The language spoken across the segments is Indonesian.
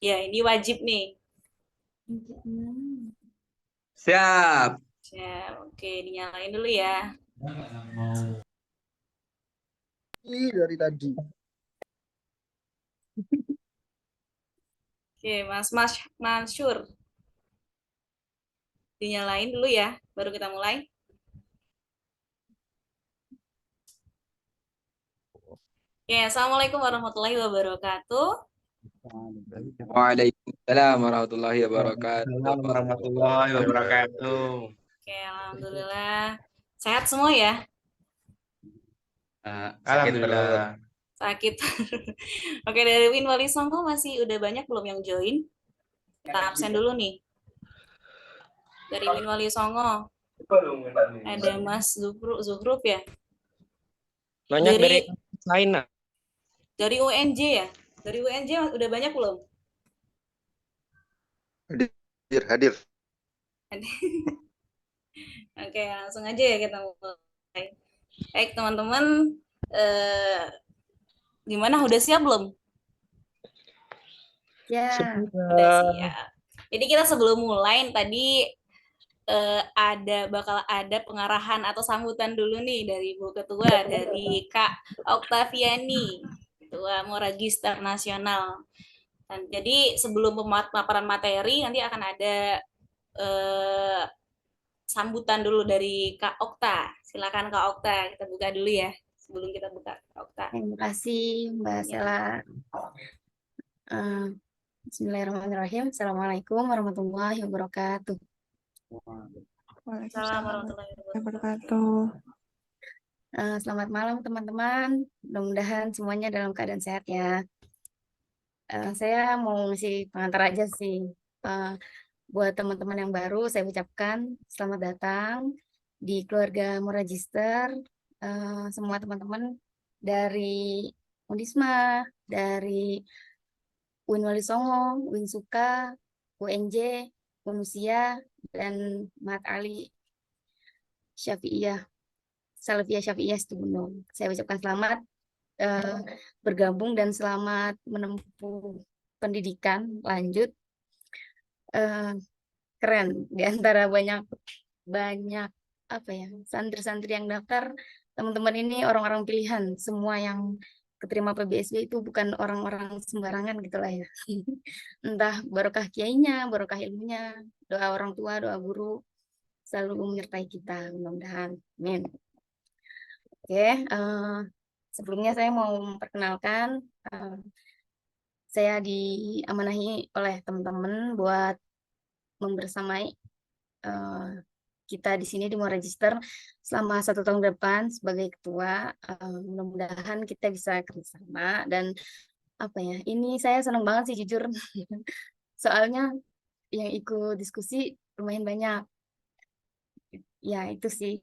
Ya, ini wajib nih. Siap. Siap. Oke, dinyalain dulu ya. Dari tadi. Oke, Mas Mansur. Dinyalain dulu ya, baru kita mulai. Oke, Assalamualaikum warahmatullahi wabarakatuh. Waalaikumsalam warahmatullahi wabarakatuh. Waalaikumsalam warahmatullahi wabarakatuh. Oke, alhamdulillah. Sehat semua ya? Sakit perut. Alhamdulillah. Sakit. Oke, dari Win Wali Songo masih udah banyak belum yang join? Kita absen dulu nih. Dari Win Wali Songo. Ada Mas Zuhruf ya? Banyak dari China. Dari UNJ ya? Dari UNJ udah banyak belum? Hadir. Oke, langsung aja ya kita mulai. Baik, teman-teman. Gimana? Udah siap belum? Ya. Udah siap. Jadi kita sebelum mulai tadi bakal ada pengarahan atau sambutan dulu nih dari Bu Ketua, dari Kak Oktaviani, Ketua Moragister Nasional. Dan jadi sebelum pemaparan materi nanti akan ada sambutan dulu dari Kak Okta. Silakan Kak Okta, kita buka dulu ya sebelum kita buka Kak Okta. Terima kasih Mbak Sela. Bismillahirrahmanirrahim. Assalamualaikum warahmatullahi wabarakatuh. Waalaikumsalam warahmatullahi wabarakatuh. Selamat malam teman-teman. Mudah-mudahan semuanya dalam keadaan sehat ya. Saya mau ngasih pengantar aja sih. Buat teman-teman yang baru, saya ucapkan selamat datang di keluarga Moragister. Semua teman-teman dari Undisma, dari UIN Wali Songo, UIN Suka, UNJ, Unusia, dan Mat Ali Syafi'iyah, Salafiyah Syafi'iyah Situbondo. Saya ucapkan selamat bergabung dan selamat menempuh pendidikan lanjut. Keren, di antara banyak apa ya, santri-santri yang daftar, teman-teman ini orang-orang pilihan. Semua yang keterima PBSB itu bukan orang-orang sembarangan gitulah ya. Entah barokah kiainya, barokah ilmunya, doa orang tua, doa guru selalu menyertai kita, mudah-mudahan. Amin. Oke, sebelumnya saya mau memperkenalkan, saya diamanahi oleh teman-teman buat membersamai kita di sini di Moragister selama 1 tahun ke depan sebagai ketua. Mudah-mudahan kita bisa kerjasama dan apa ya, ini saya senang banget sih jujur. Soalnya yang ikut diskusi lumayan banyak. Ya itu sih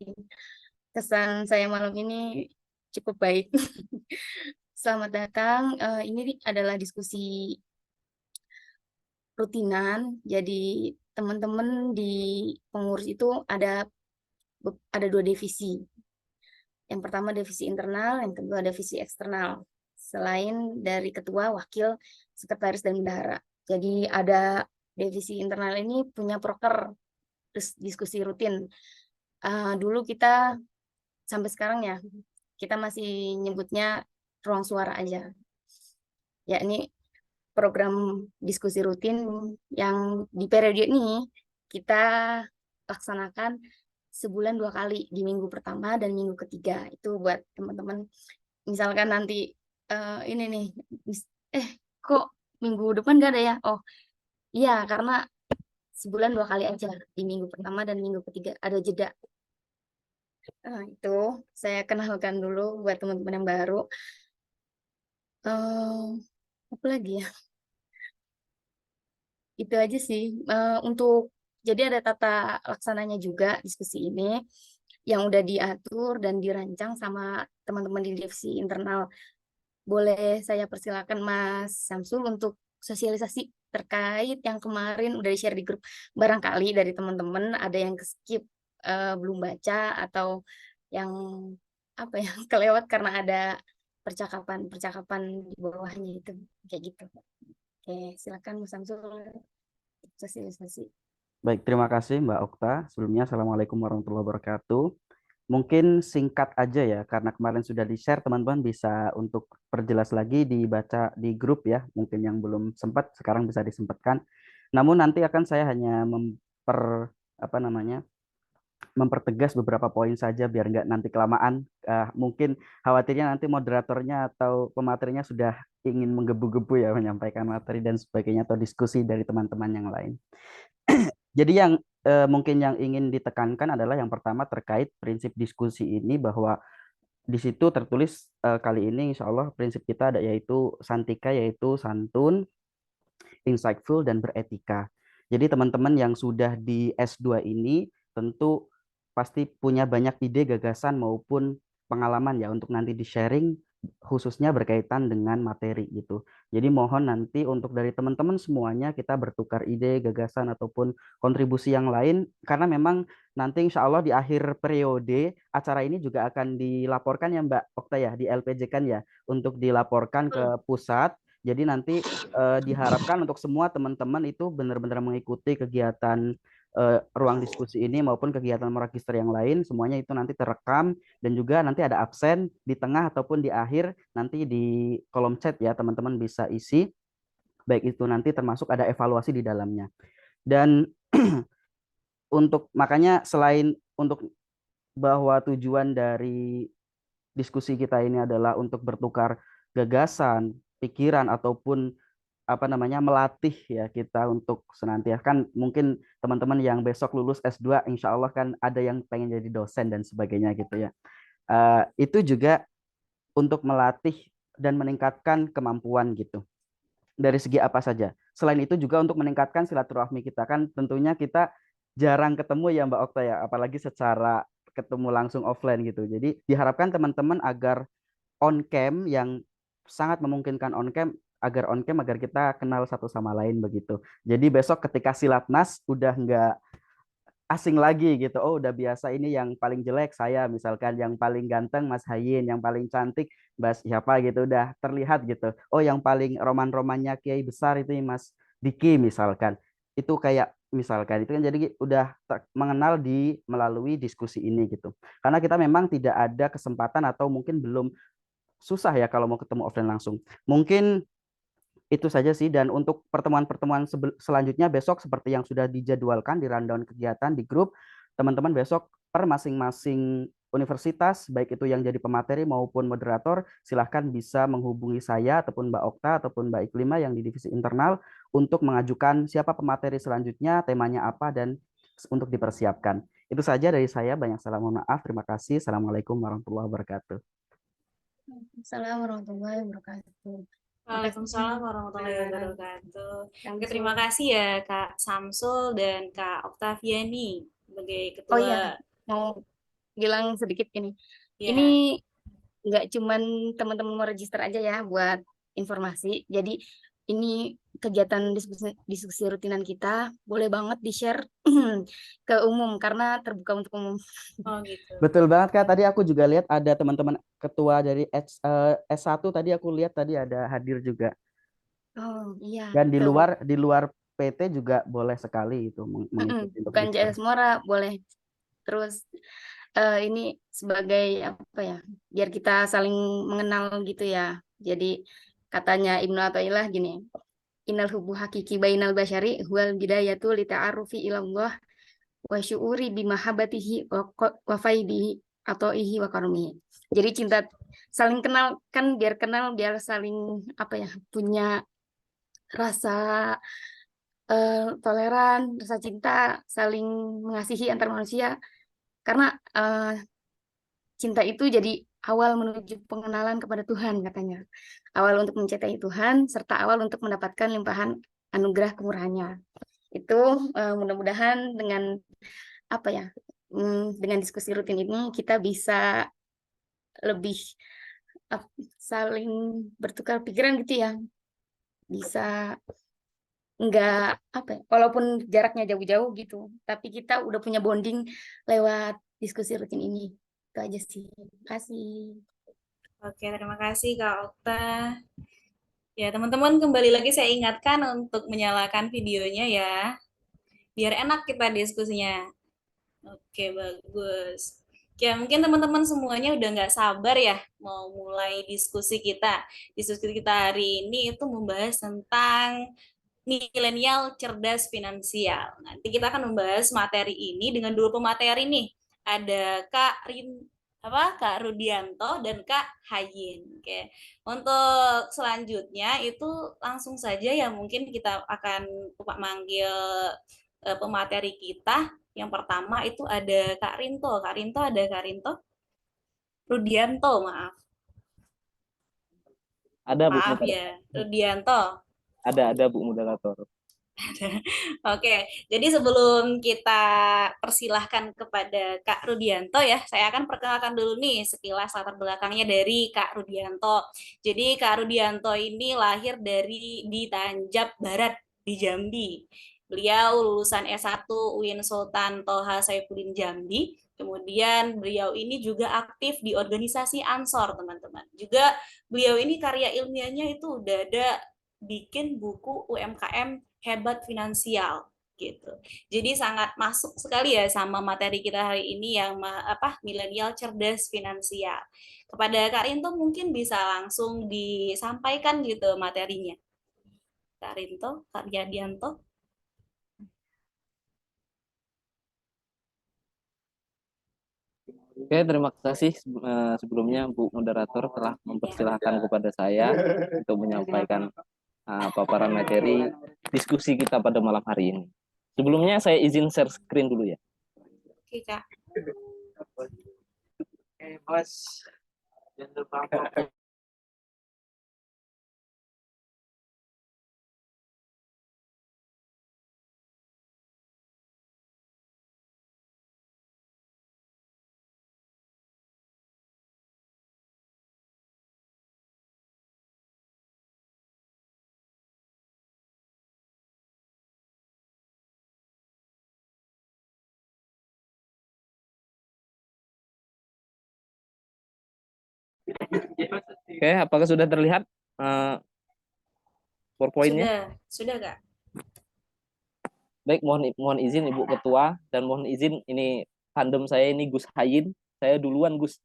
kesan saya malam ini cukup baik. Selamat datang. Ini adalah diskusi rutinan. Jadi teman-teman di pengurus itu ada 2 divisi. Yang pertama divisi internal, yang kedua divisi eksternal. Selain dari ketua, wakil, sekretaris, dan bendahara. Jadi ada divisi internal ini punya proker diskusi rutin. Dulu kita sampai sekarang ya, kita masih nyebutnya ruang suara aja. Yakni program diskusi rutin yang di periode ini kita laksanakan sebulan 2 kali, di minggu pertama dan minggu ketiga. Itu buat teman-teman misalkan nanti ini nih, kok minggu depan gak ada ya? Oh iya, karena sebulan 2 kali aja, di minggu pertama dan minggu ketiga ada jeda. Itu saya kenalkan dulu buat teman-teman yang baru. Apa lagi ya? Itu aja sih. Jadi ada tata laksananya juga diskusi ini yang udah diatur dan dirancang sama teman-teman di divisi internal. Boleh saya persilakan Mas Samsul untuk sosialisasi terkait yang kemarin udah di-share di grup. Barangkali dari teman-teman ada yang skip, belum baca, atau yang apa ya kelewat karena ada percakapan di bawahnya itu kayak gitu. Oke, silakan Mas Samsul sosialisasi. Baik, terima kasih Mbak Okta. Sebelumnya, Assalamualaikum warahmatullahi wabarakatuh. Mungkin singkat aja ya, karena kemarin sudah di-share, teman-teman bisa untuk perjelas lagi dibaca di grup ya. Mungkin yang belum sempat, sekarang bisa disempatkan. Namun nanti akan saya hanya mempertegas beberapa poin saja biar nggak nanti kelamaan. Mungkin khawatirnya nanti moderatornya atau pematerinya sudah ingin menggebu-gebu ya menyampaikan materi dan sebagainya atau diskusi dari teman-teman yang lain. Jadi yang mungkin yang ingin ditekankan adalah yang pertama terkait prinsip diskusi ini, bahwa di situ tertulis kali ini insya Allah prinsip kita ada yaitu santika, yaitu santun, insightful, dan beretika. Jadi teman-teman yang sudah di S2 ini tentu pasti punya banyak ide, gagasan maupun pengalaman ya untuk nanti di-sharing khususnya berkaitan dengan materi gitu. Jadi mohon nanti untuk dari teman-teman semuanya kita bertukar ide, gagasan ataupun kontribusi yang lain, karena memang nanti insya Allah di akhir periode acara ini juga akan dilaporkan ya Mbak Okta ya, di LPJ kan ya, untuk dilaporkan ke pusat. Jadi nanti diharapkan untuk semua teman-teman itu benar-benar mengikuti kegiatan ruang diskusi ini maupun kegiatan Moragister yang lain, semuanya itu nanti terekam dan juga nanti ada absen di tengah ataupun di akhir, nanti di kolom chat ya teman-teman bisa isi, baik itu nanti termasuk ada evaluasi di dalamnya. Dan untuk makanya selain untuk bahwa tujuan dari diskusi kita ini adalah untuk bertukar gagasan, pikiran ataupun melatih ya kita untuk senantiasa, kan mungkin teman-teman yang besok lulus S2 insya Allah kan ada yang pengen jadi dosen dan sebagainya gitu ya. Itu juga untuk melatih dan meningkatkan kemampuan gitu. Dari segi apa saja. Selain itu juga untuk meningkatkan silaturahmi kita, kan tentunya kita jarang ketemu ya Mbak Okta ya, apalagi secara ketemu langsung offline gitu. Jadi diharapkan teman-teman agar on cam yang sangat memungkinkan on cam, agar kita kenal satu sama lain begitu. Jadi besok ketika silatnas udah nggak asing lagi gitu. Oh udah biasa, ini yang paling jelek saya misalkan, yang paling ganteng Mas Hayin, yang paling cantik Mas siapa gitu, udah terlihat gitu. Oh yang paling roman-romannya kiai besar itu Mas Diki misalkan. Itu kayak misalkan itu kan jadi udah mengenal melalui diskusi ini gitu. Karena kita memang tidak ada kesempatan atau mungkin belum, susah ya kalau mau ketemu offline langsung. Mungkin itu saja sih, dan untuk pertemuan-pertemuan selanjutnya besok seperti yang sudah dijadwalkan di rundown kegiatan di grup, teman-teman besok per masing-masing universitas, baik itu yang jadi pemateri maupun moderator, silahkan bisa menghubungi saya ataupun Mbak Okta ataupun Mbak Iklima yang di divisi internal untuk mengajukan siapa pemateri selanjutnya, temanya apa, dan untuk dipersiapkan. Itu saja dari saya, banyak salam, mohon maaf, terima kasih. Assalamualaikum warahmatullahi wabarakatuh. Assalamualaikum warahmatullahi wabarakatuh. Waalaikumsalam warahmatullahi wabarakatuh. Oke, terima kasih ya Kak Samsul dan Kak Oktaviani sebagai ketua. Oh iya, mau bilang sedikit ini. Ya. Ini nggak cuman teman-teman mau register aja ya buat informasi. Jadi ini kegiatan diskusi rutinan kita boleh banget di-share ke umum karena terbuka untuk umum. Oh gitu. Betul banget Kak, tadi aku juga lihat ada teman-teman ketua dari S1 tadi aku lihat tadi ada hadir juga. Oh iya. Dan di luar PT juga boleh sekali itu mengikuti. Bukan JS Mora boleh. Terus ini sebagai apa ya, biar kita saling mengenal gitu ya. Jadi katanya Ibnu Athaillah gini, innal hubbu hakiki bainal basyari huwal bidayatu li ta'arufi ilallah wa syu'uri bimahabbatihi wa faidihi ataihi wa karumihi. Jadi cinta, saling kenal kan, biar kenal, biar saling apa ya, punya rasa toleran, rasa cinta, saling mengasihi antar manusia. Karena cinta itu jadi awal menuju pengenalan kepada Tuhan katanya. Awal untuk mencintai Tuhan, serta awal untuk mendapatkan limpahan anugerah kemurahannya. Itu mudah-mudahan dengan apa ya, dengan diskusi rutin ini kita bisa lebih saling bertukar pikiran gitu ya. Bisa enggak apa ya, walaupun jaraknya jauh-jauh gitu, tapi kita udah punya bonding lewat diskusi rutin ini. Itu aja sih. Terima kasih. Oke, terima kasih Kak Okta. Ya, teman-teman kembali lagi saya ingatkan untuk menyalakan videonya ya, biar enak kita diskusinya. Oke, bagus. Ya, mungkin teman-teman semuanya udah nggak sabar ya mau mulai diskusi kita. Diskusi kita hari ini itu membahas tentang milenial cerdas finansial. Nanti kita akan membahas materi ini dengan dua pemateri nih. Ada Kak Rudianto dan Kak Hayin. Oke. Untuk selanjutnya itu langsung saja ya mungkin kita akan manggil pemateri kita. Yang pertama itu ada Kak Rinto. Kak Rinto ada Kak Rinto? Rudianto, maaf. Ada Bu Maaf moderator. ya, Rudianto. Ada Bu moderator. Oke, jadi sebelum kita persilahkan kepada Kak Rudianto ya, saya akan perkenalkan dulu nih sekilas latar belakangnya dari Kak Rudianto. Jadi Kak Rudianto ini lahir di Tanjab Barat di Jambi. Beliau lulusan S1 UIN Sultan Toha Saifuddin Jambi. Kemudian beliau ini juga aktif di organisasi Ansor, teman-teman. Juga beliau ini karya ilmiahnya itu udah ada bikin buku UMKM hebat finansial gitu. Jadi sangat masuk sekali ya sama materi kita hari ini yang milenial cerdas finansial. Kepada Kak Rinto mungkin bisa langsung disampaikan gitu materinya. Kak Rinto, Kak Yadianto. Oke, terima kasih sebelumnya Bu moderator telah mempersilahkan kepada saya untuk menyampaikan paparan materi diskusi kita pada malam hari ini. Sebelumnya saya izin share screen dulu ya. Oke, Kak. Mas. Oke, apakah sudah terlihat PowerPoint-nya? Sudah, Kak. Baik, mohon izin Ibu Ketua dan mohon izin ini tandem saya ini Gus Hayin. Saya duluan Gus.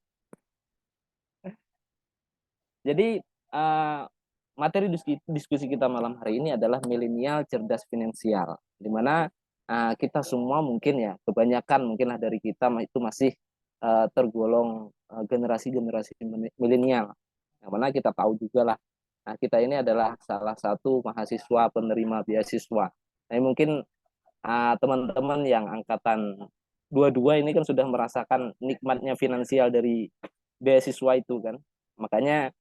Jadi materi diskusi kita malam hari ini adalah milenial cerdas finansial, di mana kita semua mungkin ya kebanyakan mungkinlah dari kita itu masih tergolong generasi-generasi milenial, yang mana kita tahu juga lah, kita ini adalah salah satu mahasiswa penerima beasiswa. Nah, mungkin teman-teman yang angkatan 22 ini kan sudah merasakan nikmatnya finansial dari beasiswa itu kan, makanya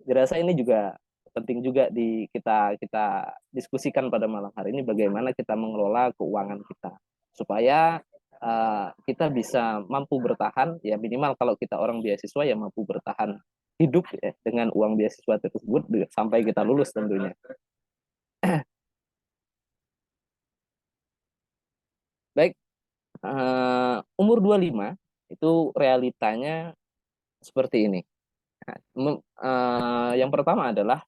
dirasa ini juga penting juga kita diskusikan pada malam hari ini bagaimana kita mengelola keuangan kita supaya kita bisa mampu bertahan ya, minimal kalau kita orang beasiswa ya mampu bertahan hidup ya dengan uang beasiswa tersebut sampai kita lulus tentunya. Baik, umur 25 itu realitanya seperti ini. Yang pertama adalah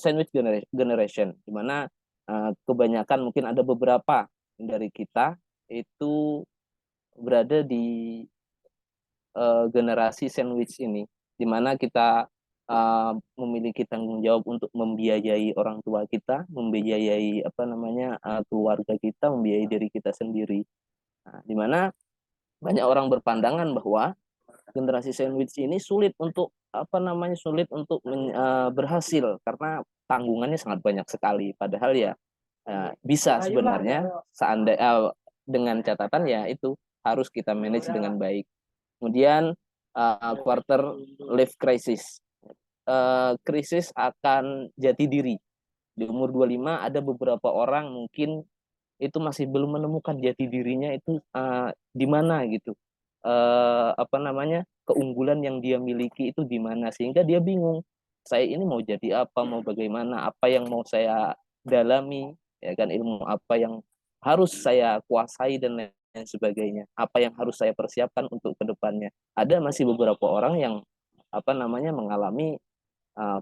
sandwich generation, di mana kebanyakan mungkin ada beberapa dari kita itu berada di generasi sandwich ini, di mana kita memiliki tanggung jawab untuk membiayai orang tua kita, membiayai keluarga kita, membiayai diri kita sendiri. Nah, di mana banyak orang berpandangan bahwa generasi sandwich ini sulit untuk berhasil karena tanggungannya sangat banyak sekali. Padahal ya bisa sebenarnya seandainya dengan catatan ya itu harus kita manage dengan baik. Kemudian quarter life crisis. Krisis akan jati diri. Di umur 25 ada beberapa orang mungkin itu masih belum menemukan jati dirinya itu di mana gitu. Keunggulan yang dia miliki itu di mana, sehingga dia bingung, saya ini mau jadi apa, mau bagaimana, apa yang mau saya dalami ya kan, ilmu apa yang harus saya kuasai dan lain sebagainya, apa yang harus saya persiapkan untuk kedepannya. Ada masih beberapa orang yang apa namanya mengalami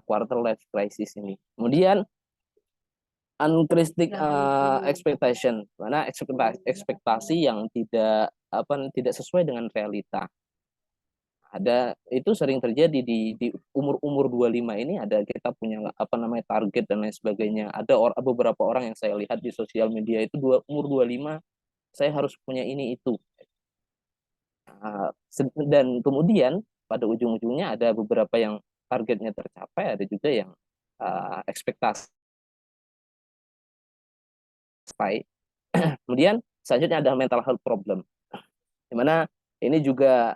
quarter life crisis ini. Kemudian unrealistic expectation, mana ekspektasi yang tidak sesuai dengan realita. Ada itu sering terjadi di umur 25 ini, ada kita punya target dan lain sebagainya. Ada beberapa orang yang saya lihat di sosial media itu umur 25 saya harus punya ini itu. Dan kemudian pada ujung-ujungnya ada beberapa yang targetnya tercapai, ada juga yang ekspektasi. Kemudian selanjutnya ada mental health problem, di mana ini juga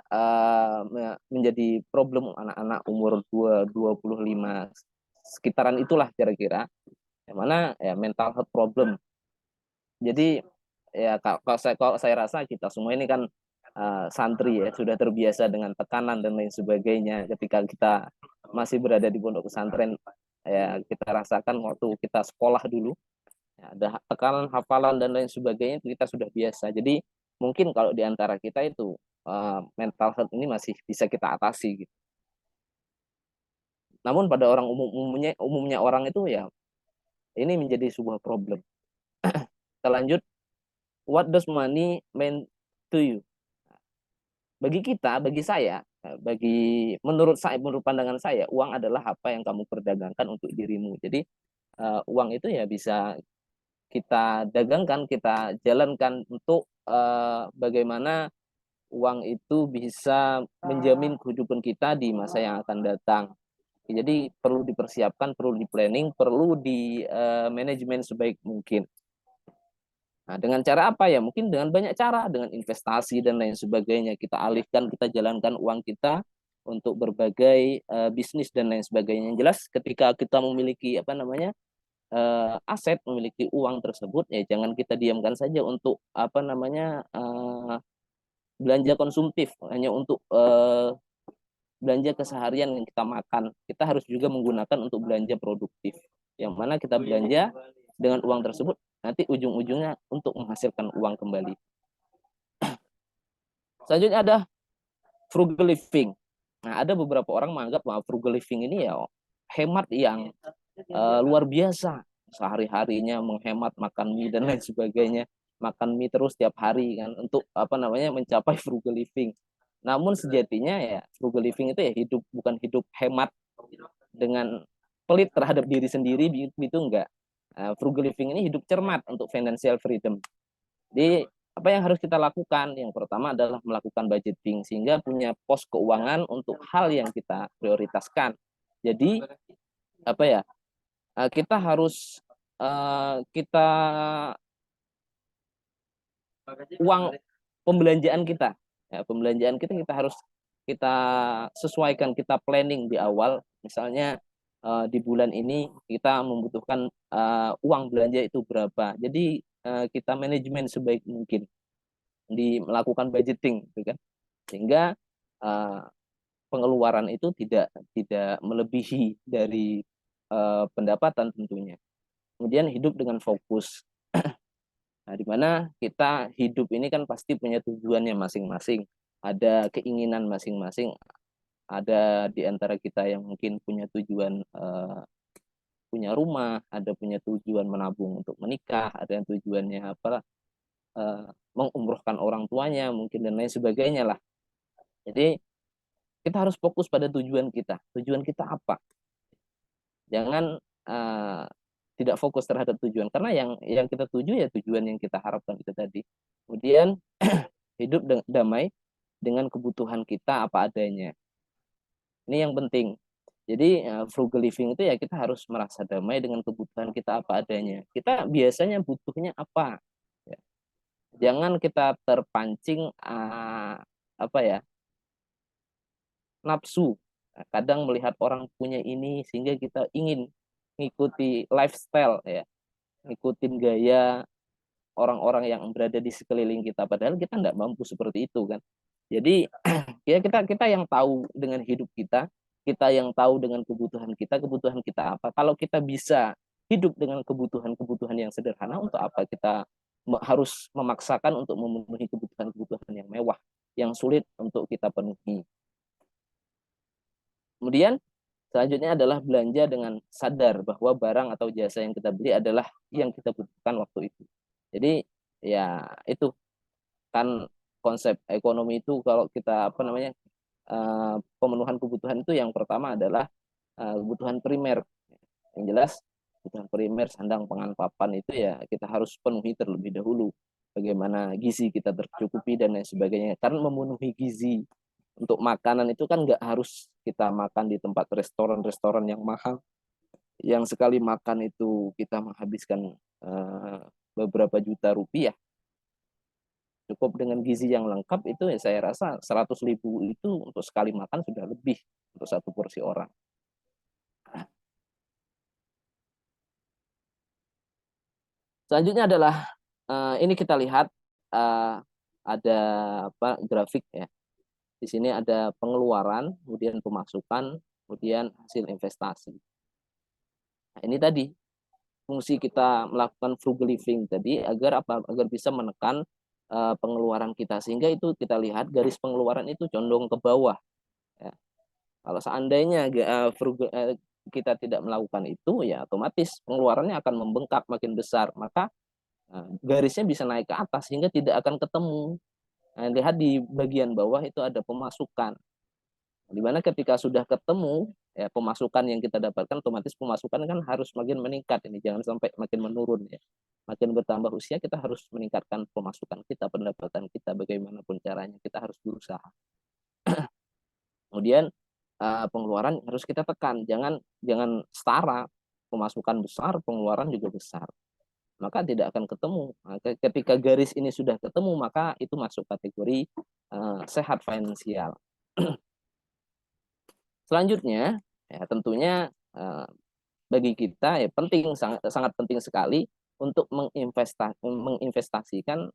menjadi problem anak-anak umur 25 sekitaran itulah kira-kira, yang mana ya mental health problem. Jadi ya kalau saya rasa kita semua ini kan santri ya, sudah terbiasa dengan tekanan dan lain sebagainya ketika kita masih berada di pondok pesantren. Ya kita rasakan waktu kita sekolah dulu, ya, ada tekanan hafalan dan lain sebagainya, itu kita sudah biasa. Jadi mungkin kalau di antara kita itu mental health ini masih bisa kita atasi gitu. Namun pada orang umumnya orang itu ya ini menjadi sebuah problem. Kita lanjut, what does money mean to you? Bagi saya, menurut pandangan saya, uang adalah apa yang kamu perdagangkan untuk dirimu. Jadi uang itu ya bisa kita dagangkan, kita jalankan untuk bagaimana uang itu bisa menjamin kehidupan kita di masa yang akan datang. Jadi perlu dipersiapkan, perlu di planning, perlu di manajemen sebaik mungkin. Nah, dengan cara apa ya? Mungkin dengan banyak cara, dengan investasi dan lain sebagainya. Kita alihkan, kita jalankan uang kita untuk berbagai bisnis dan lain sebagainya. Yang jelas ketika kita memiliki aset, memiliki uang tersebut, ya jangan kita diamkan saja untuk belanja konsumtif, hanya untuk belanja keseharian yang kita makan. Kita harus juga menggunakan untuk belanja produktif, yang mana kita belanja dengan uang tersebut nanti ujung-ujungnya untuk menghasilkan uang kembali. Selanjutnya ada frugal living. Nah, ada beberapa orang menganggap bahwa frugal living ini ya hemat yang luar biasa, sehari-harinya menghemat makan mie dan lain sebagainya, makan mie terus tiap hari kan untuk mencapai frugal living. Namun sejatinya ya frugal living itu ya bukan hidup hemat dengan pelit terhadap diri sendiri, itu enggak. Frugal living ini hidup cermat untuk financial freedom. Jadi apa yang harus kita lakukan? Yang pertama adalah melakukan budgeting sehingga punya pos keuangan untuk hal yang kita prioritaskan. Jadi kita harus uang pembelanjaan kita harus kita sesuaikan, kita planning di awal. Misalnya di bulan ini kita membutuhkan uang belanja itu berapa. Jadi kita manajemen sebaik mungkin, melakukan budgeting, gitu kan, sehingga pengeluaran itu tidak melebihi dari pendapatan tentunya. Kemudian hidup dengan fokus. Nah, di mana kita hidup ini kan pasti punya tujuannya masing-masing, ada keinginan masing-masing. Ada di antara kita yang mungkin punya tujuan punya rumah, ada punya tujuan menabung untuk menikah, ada yang tujuannya mengumrohkan orang tuanya mungkin dan lain sebagainya lah. Jadi kita harus fokus pada tujuan kita. Tujuan kita apa? Jangan tidak fokus terhadap tujuan, karena yang kita tuju ya tujuan yang kita harapkan itu tadi. Kemudian hidup damai dengan kebutuhan kita apa adanya. Ini yang penting. Jadi frugal living itu ya kita harus merasa damai dengan kebutuhan kita apa adanya. Kita biasanya butuhnya apa? Ya. Jangan kita terpancing nafsu. Nah, kadang melihat orang punya ini sehingga kita ingin mengikuti lifestyle ya, ngikutin gaya orang-orang yang berada di sekeliling kita, padahal kita tidak mampu seperti itu kan. Jadi ya kita yang tahu dengan hidup kita yang tahu dengan kebutuhan kita apa. Kalau kita bisa hidup dengan kebutuhan yang sederhana, untuk apa kita harus memaksakan untuk memenuhi kebutuhan yang mewah yang sulit untuk kita penuhi. Kemudian selanjutnya adalah belanja dengan sadar bahwa barang atau jasa yang kita beli adalah yang kita butuhkan waktu itu. Jadi ya itu kan konsep ekonomi itu, kalau kita pemenuhan kebutuhan itu yang pertama adalah kebutuhan primer. Yang jelas kebutuhan primer sandang pangan papan itu ya kita harus penuhi terlebih dahulu. Bagaimana gizi kita tercukupi dan lain sebagainya. Karena memenuhi gizi untuk makanan itu kan nggak harus kita makan di tempat restoran-restoran yang mahal, yang sekali makan itu kita menghabiskan beberapa juta rupiah. Cukup dengan gizi yang lengkap itu ya saya rasa 100.000 itu untuk sekali makan sudah lebih untuk satu porsi orang. Selanjutnya adalah ini kita lihat ada grafik ya. Di sini ada pengeluaran, kemudian pemasukan, kemudian hasil investasi. Nah, ini tadi fungsi kita melakukan frugal living tadi agar bisa menekan pengeluaran kita, sehingga itu kita lihat garis pengeluaran itu condong ke bawah. Ya. Kalau seandainya kita tidak melakukan itu, ya otomatis pengeluarannya akan membengkak makin besar, maka garisnya bisa naik ke atas sehingga tidak akan ketemu. Nah, lihat di bagian bawah itu ada pemasukan. Di mana ketika sudah ketemu ya pemasukan yang kita dapatkan, otomatis pemasukan kan harus makin meningkat, ini jangan sampai makin menurun ya. Makin bertambah usia kita harus meningkatkan pemasukan kita, pendapatan kita, bagaimanapun caranya kita harus berusaha. Kemudian pengeluaran harus kita tekan, jangan setara, pemasukan besar pengeluaran juga besar, maka tidak akan ketemu. Nah, ketika garis ini sudah ketemu, maka itu masuk kategori sehat finansial. Selanjutnya, ya tentunya bagi kita ya penting, sangat penting sekali untuk menginvestasikan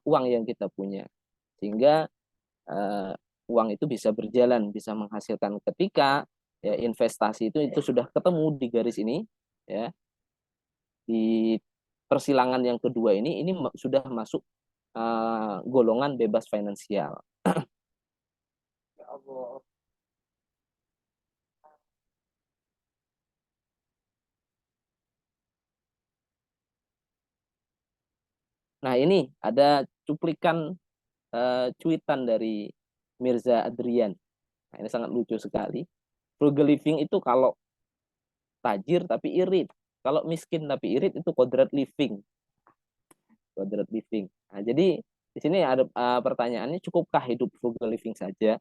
uang yang kita punya, sehingga uang itu bisa berjalan, bisa menghasilkan. Ketika ya investasi itu sudah ketemu di garis ini, ya di persilangan yang kedua ini sudah masuk golongan bebas finansial. Ya Allah. Nah, ini ada cuplikan cuitan dari Mirza Adrian. Nah, ini sangat lucu sekali. Frugal living itu kalau tajir tapi irit. Kalau miskin tapi irit itu kodrat living. Kodrat living. Nah, jadi di sini ada pertanyaannya, cukupkah hidup frugal living saja?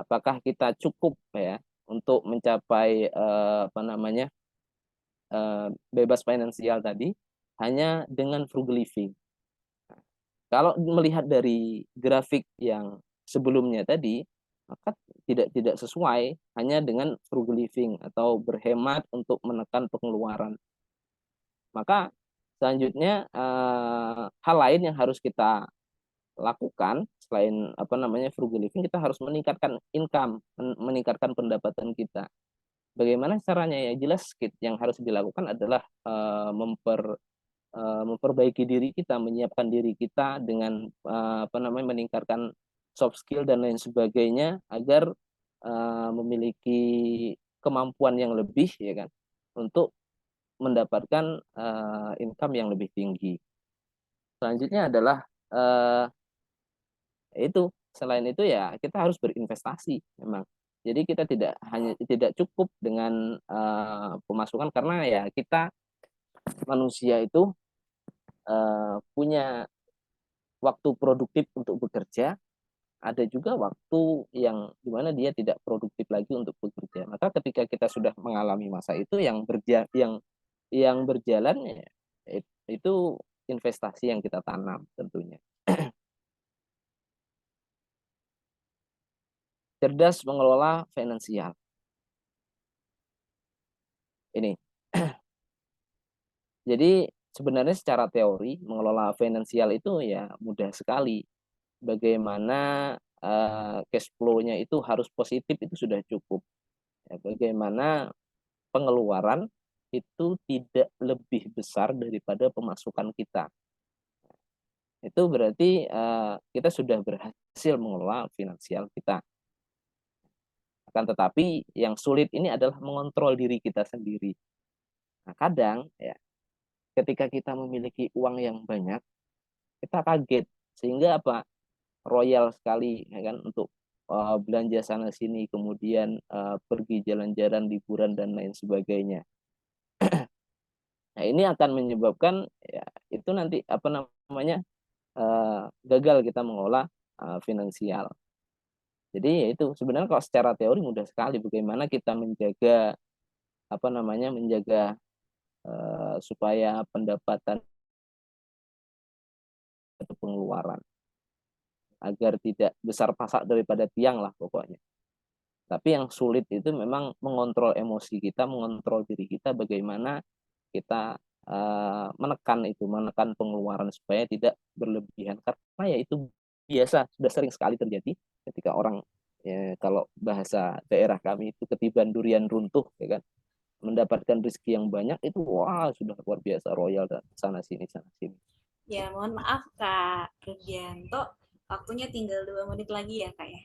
Apakah kita cukup ya untuk mencapai bebas finansial tadi hanya dengan frugal living? Kalau melihat dari grafik yang sebelumnya tadi, maka tidak sesuai hanya dengan frugal living atau berhemat untuk menekan pengeluaran. Maka selanjutnya hal lain yang harus kita lakukan selain frugal living, kita harus meningkatkan income, meningkatkan pendapatan kita. Bagaimana caranya? Ya jelas yang harus dilakukan adalah memperbaiki diri kita, menyiapkan diri kita dengan meningkatkan soft skill dan lain sebagainya agar memiliki kemampuan yang lebih ya kan untuk mendapatkan income yang lebih tinggi. Selanjutnya adalah selain itu ya kita harus berinvestasi memang. Jadi kita tidak cukup dengan pemasukan, karena ya kita manusia itu punya waktu produktif untuk bekerja, ada juga waktu yang dimana dia tidak produktif lagi untuk bekerja. Maka ketika kita sudah mengalami masa itu, yang berjalan ya, itu investasi yang kita tanam tentunya. Cerdas mengelola finansial. Ini. Jadi sebenarnya secara teori mengelola finansial itu ya mudah sekali. Bagaimana cash flow-nya itu harus positif, itu sudah cukup. Ya, bagaimana pengeluaran itu tidak lebih besar daripada pemasukan kita. Itu berarti kita sudah berhasil mengelola finansial kita. Akan tetapi yang sulit ini adalah mengontrol diri kita sendiri. Nah, kadang ya ketika kita memiliki uang yang banyak, kita kaget sehingga apa? Royal sekali ya kan untuk belanja sana sini, kemudian pergi jalan-jalan, liburan dan lain sebagainya. Nah, ini akan menyebabkan ya itu nanti apa namanya gagal kita mengolah finansial. Jadi ya itu sebenarnya kalau secara teori mudah sekali bagaimana kita menjaga apa namanya menjaga supaya pendapatan atau pengeluaran agar tidak besar pasak daripada tiang lah pokoknya. Tapi yang sulit itu memang mengontrol emosi kita, mengontrol diri kita, bagaimana kita menekan pengeluaran supaya tidak berlebihan. Karena ya itu biasa, sudah sering sekali terjadi ketika orang, ya, kalau bahasa daerah kami itu ketiban durian runtuh, ya kan, mendapatkan rezeki yang banyak itu wah sudah luar biasa royal dan sana sini sana sini. Ya, mohon maaf Kak Rudianto, waktunya tinggal 2 menit lagi ya Kak ya.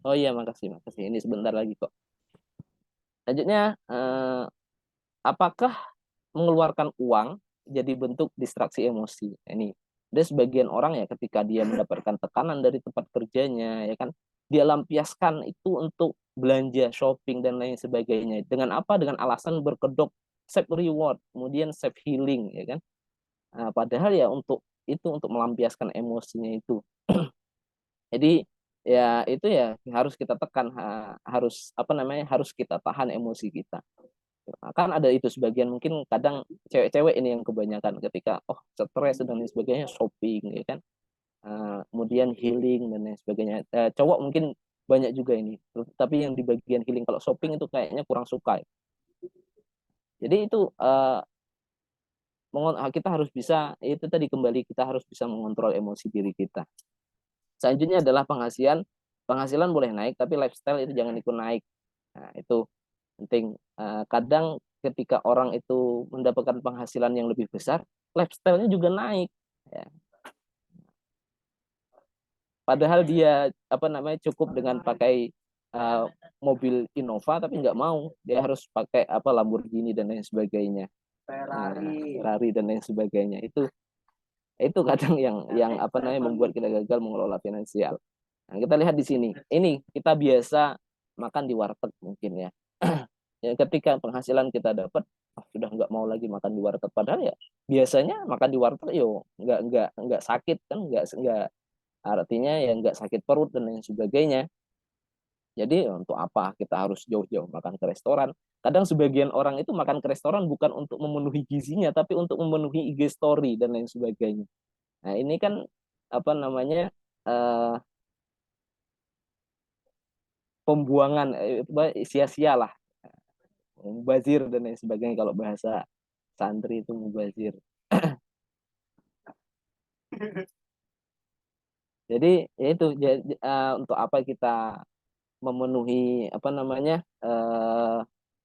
Oh iya, makasih. Ini sebentar lagi kok. Selanjutnya, apakah mengeluarkan uang jadi bentuk distraksi emosi? Ini ada sebagian orang ya ketika dia mendapatkan tekanan dari tempat kerjanya, ya kan, dia lampiaskan itu untuk belanja, shopping dan lain sebagainya. Dengan apa? Dengan alasan berkedok self reward, kemudian self healing, ya kan. Nah, padahal ya untuk melampiaskan emosinya itu. Jadi ya itu ya harus kita tekan, harus apa namanya harus kita tahan emosi kita. Kan ada itu sebagian mungkin kadang cewek-cewek ini yang kebanyakan ketika stres dan lain sebagainya shopping ya kan. Kemudian healing dan lain sebagainya. Cowok mungkin banyak juga ini. Tapi yang di bagian healing kalau shopping itu kayaknya kurang suka. Jadi itu kita harus bisa itu tadi kembali kita harus bisa mengontrol emosi diri kita. Selanjutnya adalah penghasilan. Penghasilan boleh naik, tapi lifestyle itu jangan ikut naik. Nah, itu penting. Kadang ketika orang itu mendapatkan penghasilan yang lebih besar, lifestyle-nya juga naik. Ya. Padahal dia cukup dengan pakai mobil Innova, tapi nggak mau. Dia harus pakai Lamborghini dan lain sebagainya. Ferrari dan lain sebagainya. Itu kadang yang membuat kita gagal mengelola finansial. Nah, kita lihat di sini. Ini kita biasa makan di warteg mungkin ya. Ya ketika penghasilan kita dapat, sudah nggak mau lagi makan di warteg. Padahal ya biasanya makan di warteg nggak sakit kan, nggak artinya ya nggak sakit perut dan lain sebagainya. Jadi untuk apa kita harus jauh-jauh makan ke restoran? Kadang sebagian orang itu makan ke restoran bukan untuk memenuhi gizinya, tapi untuk memenuhi IG story dan lain sebagainya. Nah ini kan pembuangan sia-sia lah, mubazir dan lain sebagainya kalau bahasa santri itu mubazir. Jadi ya itu untuk apa kita memenuhi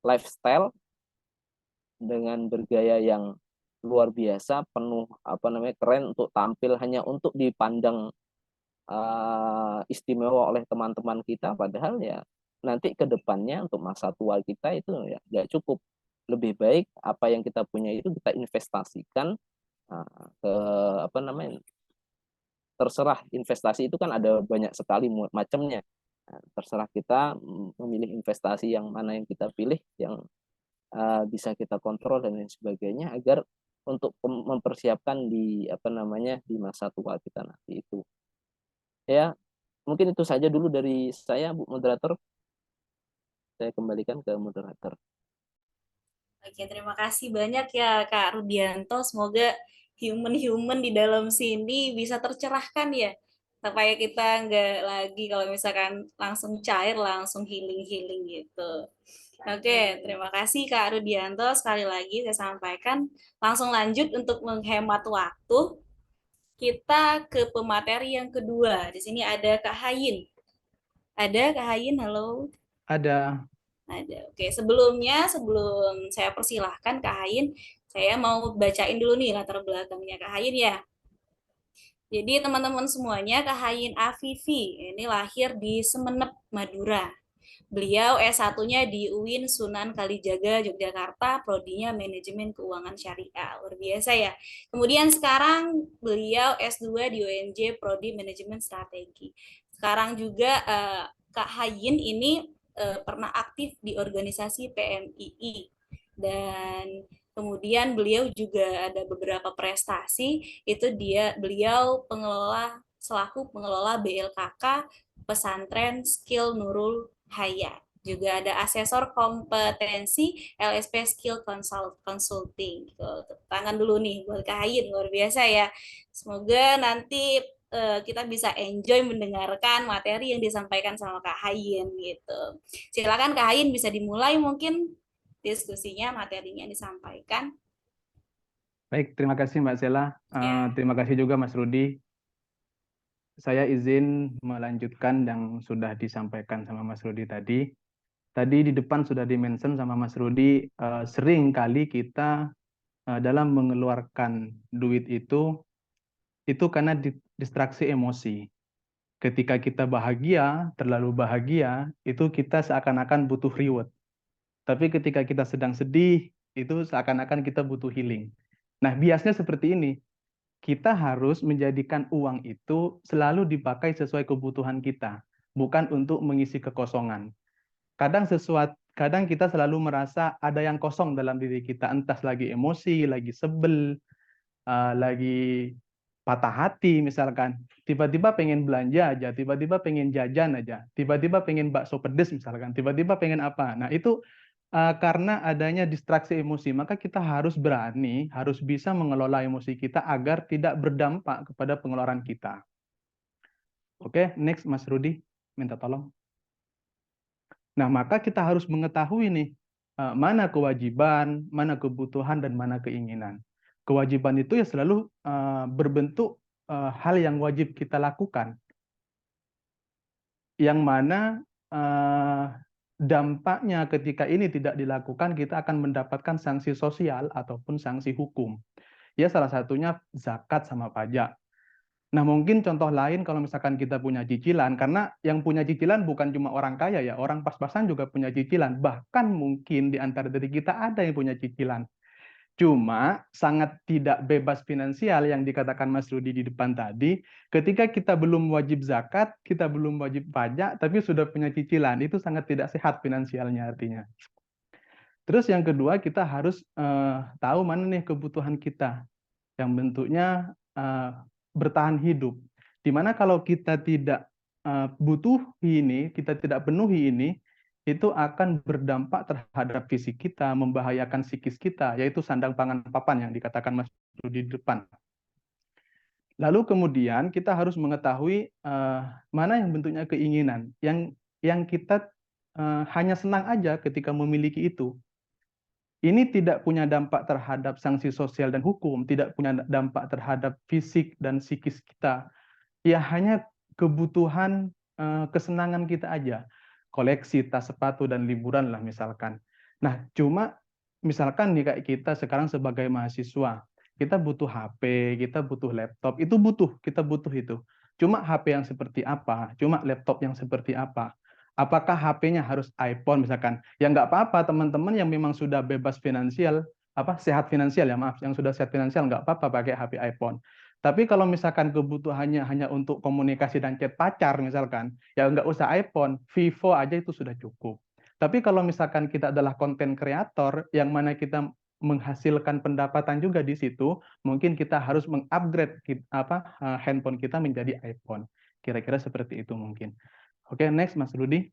lifestyle dengan bergaya yang luar biasa, penuh keren untuk tampil hanya untuk dipandang istimewa oleh teman-teman kita, padahal ya nanti ke depannya untuk masa tua kita itu ya nggak cukup. Lebih baik apa yang kita punya itu kita investasikan ke terserah, investasi itu kan ada banyak sekali macamnya. Terserah kita memilih investasi yang mana yang kita pilih, yang bisa kita kontrol dan lain sebagainya agar untuk mempersiapkan di di masa tua kita nanti itu. Ya, mungkin itu saja dulu dari saya, Bu Moderator. Saya kembalikan ke moderator. Oke, terima kasih banyak ya Kak Rudianto. Semoga human di dalam sini bisa tercerahkan ya. Supaya kita nggak lagi kalau misalkan langsung cair, langsung healing gitu. Oke, terima kasih Kak Rudianto. Sekali lagi saya sampaikan. Langsung lanjut untuk menghemat waktu. Kita ke pemateri yang kedua. Di sini ada Kak Hayin. Ada Kak Hayin, halo. Ada. Oke, sebelum saya persilahkan Kak Hayin, saya mau bacain dulu nih latar belakangnya Kak Hayin ya. Jadi teman-teman semuanya, Kak Hayin Afifi ini lahir di Semenep, Madura. Beliau S1-nya di UIN Sunan Kalijaga, Yogyakarta, prodinya Manajemen Keuangan Syariah. Luar biasa ya. Kemudian sekarang beliau S2 di UNJ, prodi Manajemen Strategi. Sekarang juga Kak Hayin ini pernah aktif di organisasi PMII, dan kemudian beliau juga ada beberapa prestasi, itu beliau selaku pengelola BLKK Pesantren Skill Nurul Hayat. Juga ada asesor kompetensi LSP Skill Consulting. Tangan dulu nih buat Kak Hayin, luar biasa ya. Semoga nanti kita bisa enjoy mendengarkan materi yang disampaikan sama Kak Hayin gitu. Silakan Kak Hayin, bisa dimulai mungkin diskusinya, materinya yang disampaikan. Baik, terima kasih Mbak Sela. Terima kasih juga Mas Rudi. Saya izin melanjutkan yang sudah disampaikan sama Mas Rudi tadi. Tadi di depan sudah dimention sama Mas Rudi, sering kali kita dalam mengeluarkan duit itu karena distraksi emosi. Ketika kita bahagia, terlalu bahagia, itu kita seakan-akan butuh reward. Tapi ketika kita sedang sedih, itu seakan-akan kita butuh healing. Nah, biasanya seperti ini. Kita harus menjadikan uang itu selalu dipakai sesuai kebutuhan kita, bukan untuk mengisi kekosongan. Kadang kita selalu merasa ada yang kosong dalam diri kita, entah lagi emosi, lagi sebel, lagi patah hati misalkan. Tiba-tiba pengen belanja aja, tiba-tiba pengen jajan aja, tiba-tiba pengen bakso pedes misalkan, tiba-tiba pengen apa. Nah, itu karena adanya distraksi emosi, maka kita harus berani, harus bisa mengelola emosi kita agar tidak berdampak kepada pengeluaran kita. Oke, next Mas Rudi, minta tolong. Nah, maka kita harus mengetahui nih, mana kewajiban, mana kebutuhan, dan mana keinginan. Kewajiban itu ya selalu berbentuk hal yang wajib kita lakukan. Yang mana dampaknya ketika ini tidak dilakukan, kita akan mendapatkan sanksi sosial ataupun sanksi hukum. Ya, salah satunya zakat sama pajak. Nah, mungkin contoh lain kalau misalkan kita punya cicilan, karena yang punya cicilan bukan cuma orang kaya ya, orang pas-pasan juga punya cicilan. Bahkan mungkin di antara diri kita ada yang punya cicilan. Cuma sangat tidak bebas finansial yang dikatakan Mas Rudi di depan tadi, ketika kita belum wajib zakat, kita belum wajib pajak, tapi sudah punya cicilan, itu sangat tidak sehat finansialnya artinya. Terus yang kedua, kita harus tahu mana nih kebutuhan kita, yang bentuknya bertahan hidup. Dimana kalau kita tidak butuh ini, kita tidak penuhi ini, itu akan berdampak terhadap fisik kita, membahayakan psikis kita, yaitu sandang pangan papan yang dikatakan Mas Rudi di depan. Lalu kemudian kita harus mengetahui mana yang bentuknya keinginan, yang kita hanya senang aja ketika memiliki itu. Ini tidak punya dampak terhadap sanksi sosial dan hukum, tidak punya dampak terhadap fisik dan psikis kita. Ya hanya kebutuhan kesenangan kita aja. Koleksi tas sepatu dan liburan lah misalkan. Nah, cuma misalkan nih kayak kita sekarang sebagai mahasiswa, kita butuh HP, kita butuh laptop, itu kita butuh itu. Cuma HP yang seperti apa? Cuma laptop yang seperti apa? Apakah HP-nya harus iPhone misalkan? Ya nggak apa-apa, teman-teman yang memang sudah bebas finansial, sehat finansial ya maaf, yang sudah sehat finansial nggak apa-apa pakai HP iPhone. Tapi kalau misalkan kebutuhannya hanya untuk komunikasi dan chat pacar misalkan, ya nggak usah iPhone, Vivo aja itu sudah cukup. Tapi kalau misalkan kita adalah konten kreator, yang mana kita menghasilkan pendapatan juga di situ, mungkin kita harus mengupgrade handphone kita menjadi iPhone. Kira-kira seperti itu mungkin. Oke, next Mas Rudi.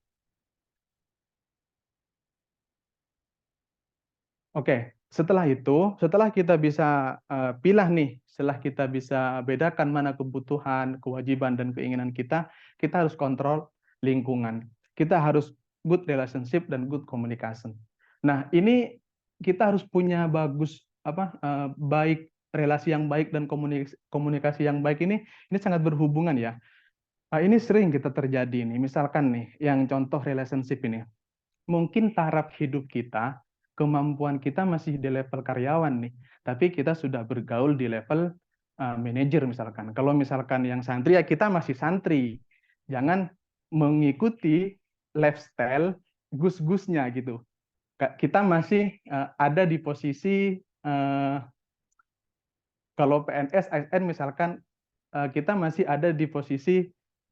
Oke, setelah itu, setelah kita bisa pilah nih, setelah kita bisa bedakan mana kebutuhan, kewajiban, dan keinginan kita harus kontrol lingkungan. Kita harus good relationship dan good communication. Nah, ini kita harus punya baik relasi yang baik dan komunikasi yang baik ini sangat berhubungan ya. Ini sering kita terjadi nih, misalkan nih, yang contoh relationship ini. Mungkin taraf hidup kita, kemampuan kita masih di level karyawan nih, tapi kita sudah bergaul di level manajer misalkan. Kalau misalkan yang santri ya kita masih santri. Jangan mengikuti lifestyle gus-gusnya gitu. Kita masih ada di posisi kalau PNS, ASN misalkan kita masih ada di posisi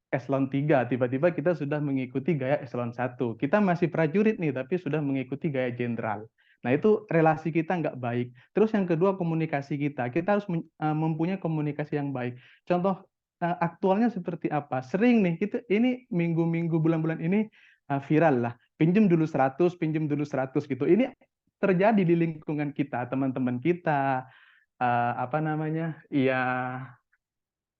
eselon 3, tiba-tiba kita sudah mengikuti gaya eselon 1. Kita masih prajurit nih, tapi sudah mengikuti gaya jenderal. Nah, itu relasi kita nggak baik. Terus yang kedua, komunikasi kita. Kita harus mempunyai komunikasi yang baik. Contoh aktualnya seperti apa? Sering nih, ini minggu-minggu, bulan-bulan ini viral lah. Pinjam dulu 100, pinjam dulu 100 gitu. Ini terjadi di lingkungan kita, teman-teman kita, ya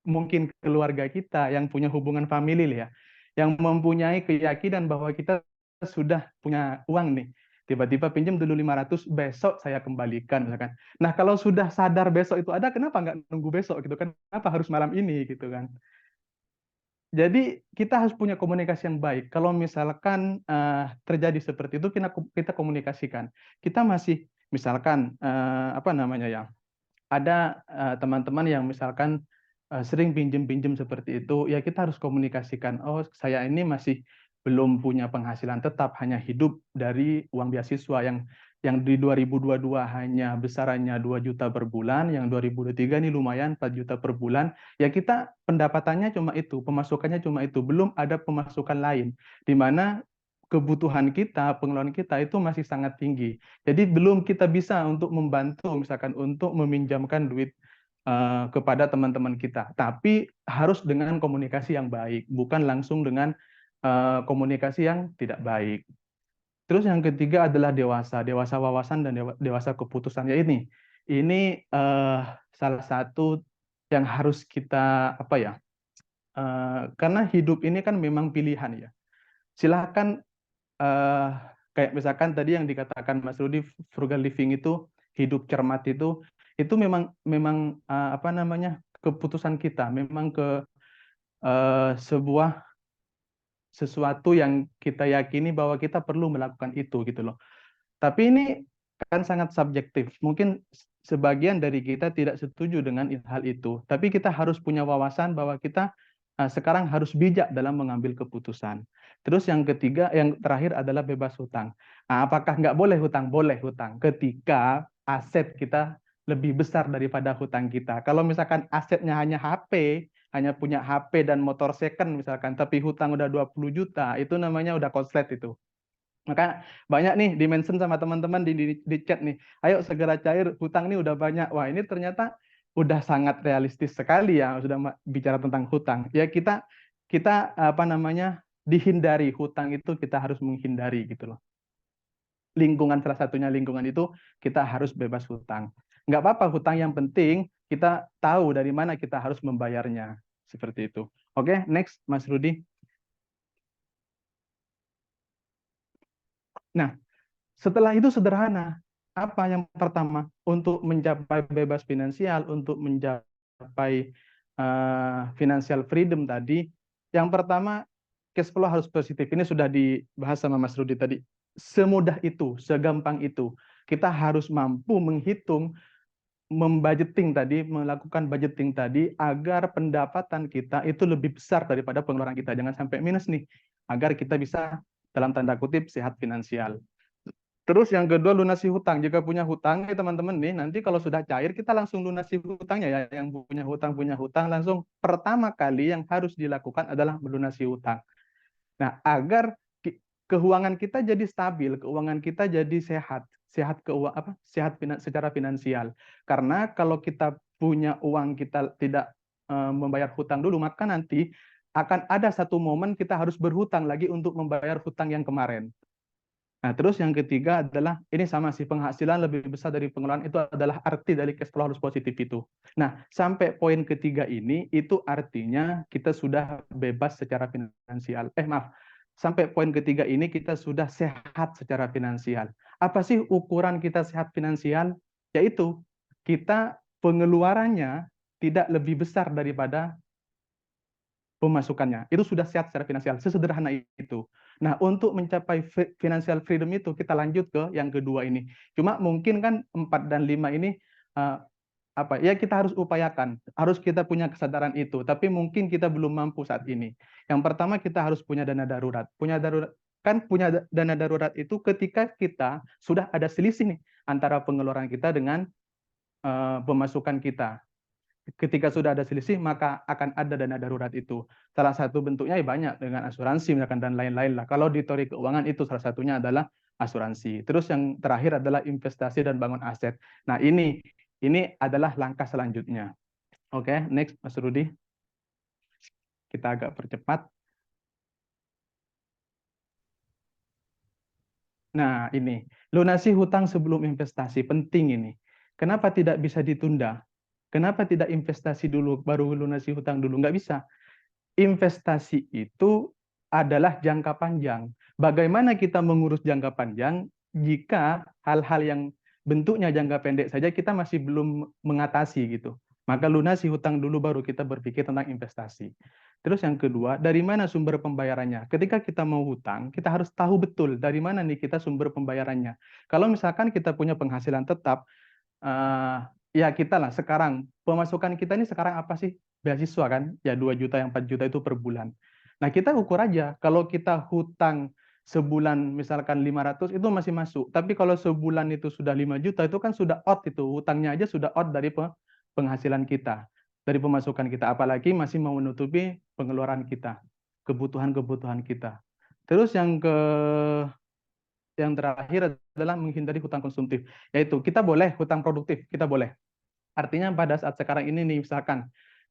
mungkin keluarga kita yang punya hubungan famili ya, yang mempunyai keyakinan bahwa kita sudah punya uang nih, tiba-tiba pinjam dulu 500, besok saya kembalikan misalkan. Nah, kalau sudah sadar besok itu ada, kenapa nggak nunggu besok gitu kan? Kenapa harus malam ini gitu kan? Jadi kita harus punya komunikasi yang baik. Kalau misalkan terjadi seperti itu, kita komunikasikan. Kita masih misalkan ada teman-teman yang misalkan sering pinjam-pinjam seperti itu, ya kita harus komunikasikan. Oh, saya ini masih belum punya penghasilan tetap, hanya hidup dari uang beasiswa yang di 2022 hanya besarannya 2 juta per bulan, yang 2023 ini lumayan 4 juta per bulan. Ya kita pendapatannya cuma itu, pemasukannya cuma itu, belum ada pemasukan lain, di mana kebutuhan kita, pengeluaran kita itu masih sangat tinggi. Jadi belum kita bisa untuk membantu, misalkan untuk meminjamkan duit kepada teman-teman kita. Tapi harus dengan komunikasi yang baik, bukan langsung dengan komunikasi yang tidak baik. Terus yang ketiga adalah dewasa wawasan dan dewasa keputusan. Ya ini salah satu yang harus kita karena hidup ini kan memang pilihan ya. Silakan kayak misalkan tadi yang dikatakan Mas Rudi, frugal living itu, hidup cermat itu memang keputusan kita, memang sesuatu yang kita yakini bahwa kita perlu melakukan itu gitu loh. Tapi ini kan sangat subjektif. Mungkin sebagian dari kita tidak setuju dengan hal itu. Tapi kita harus punya wawasan bahwa kita sekarang harus bijak dalam mengambil keputusan. Terus yang terakhir adalah bebas hutang. Nah, apakah nggak boleh hutang? Boleh hutang ketika aset kita lebih besar daripada hutang kita. Kalau misalkan asetnya hanya punya HP dan motor second misalkan, tapi hutang udah 20 juta, itu namanya udah konslet itu. Maka banyak nih dimention sama teman-teman di chat nih, ayo segera cair, hutang nih udah banyak. Wah, ini ternyata udah sangat realistis sekali ya, sudah bicara tentang hutang. Ya kita dihindari hutang itu, kita harus menghindari gitu loh. Salah satunya lingkungan itu kita harus bebas hutang. Nggak apa-apa hutang, yang penting kita tahu dari mana kita harus membayarnya. Seperti itu. Oke, next Mas Rudi. Nah, setelah itu sederhana. Apa yang pertama? Untuk mencapai bebas finansial, untuk mencapai financial freedom tadi, yang pertama cash flow harus positif. Ini sudah dibahas sama Mas Rudi tadi. Semudah itu, segampang itu. Kita harus mampu menghitung, melakukan budgeting tadi agar pendapatan kita itu lebih besar daripada pengeluaran kita. Jangan sampai minus nih, agar kita bisa dalam tanda kutip sehat finansial. Terus yang kedua, lunasi hutang. Jika punya hutang nih teman-teman nih, nanti kalau sudah cair kita langsung lunasi hutangnya ya. Yang punya hutang langsung pertama kali yang harus dilakukan adalah melunasi hutang. Nah, agar keuangan kita jadi stabil, keuangan kita jadi sehat secara finansial. Karena kalau kita punya uang, kita tidak membayar hutang dulu, maka nanti akan ada satu momen kita harus berhutang lagi untuk membayar hutang yang kemarin. Nah, terus yang ketiga adalah, ini sama sih, penghasilan lebih besar dari pengeluaran, itu adalah arti dari cash flow harus positif itu. Nah, sampai poin ketiga ini, itu artinya kita sudah bebas secara finansial. Sampai poin ketiga ini kita sudah sehat secara finansial. Apa sih ukuran kita sehat finansial? Yaitu, kita pengeluarannya tidak lebih besar daripada pemasukannya. Itu sudah sehat secara finansial, sesederhana itu. Nah, untuk mencapai financial freedom itu, kita lanjut ke yang kedua ini. Cuma mungkin kan 4 dan 5 ini, ya kita harus upayakan, harus kita punya kesadaran itu, tapi mungkin kita belum mampu saat ini. Yang pertama, kita harus punya dana darurat. kan punya dana darurat itu ketika kita sudah ada selisih nih antara pengeluaran kita dengan pemasukan kita. Ketika sudah ada selisih, maka akan ada dana darurat itu. Salah satu bentuknya ya banyak, dengan asuransi misalkan dan lain-lain lah. Kalau di teori keuangan itu salah satunya adalah asuransi. Terus yang terakhir adalah investasi dan bangun aset. Nah, ini adalah langkah selanjutnya. Oke, next Mas Rudi. Kita agak percepat. Nah, ini lunasi hutang sebelum investasi, penting ini. Kenapa tidak bisa ditunda? Kenapa tidak investasi dulu, baru lunasi hutang dulu? Nggak bisa. Investasi itu adalah jangka panjang. Bagaimana kita mengurus jangka panjang jika hal-hal yang bentuknya jangka pendek saja kita masih belum mengatasi gitu. Maka lunasi hutang dulu baru kita berpikir tentang investasi. Terus yang kedua, dari mana sumber pembayarannya? Ketika kita mau hutang, kita harus tahu betul dari mana nih kita sumber pembayarannya. Kalau misalkan kita punya penghasilan tetap, ya kita lah sekarang pemasukan kita ini sekarang apa sih? Beasiswa kan, ya 2 juta yang 4 juta itu per bulan. Nah, kita ukur aja kalau kita hutang sebulan misalkan 500 itu masih masuk. Tapi kalau sebulan itu sudah 5 juta itu kan sudah out, itu hutangnya aja sudah out dari penghasilan kita, dari pemasukan kita, apalagi masih mau menutupi pengeluaran kita, kebutuhan-kebutuhan kita. Terus yang terakhir adalah menghindari hutang konsumtif, yaitu kita boleh hutang produktif, kita boleh. Artinya pada saat sekarang ini nih, misalkan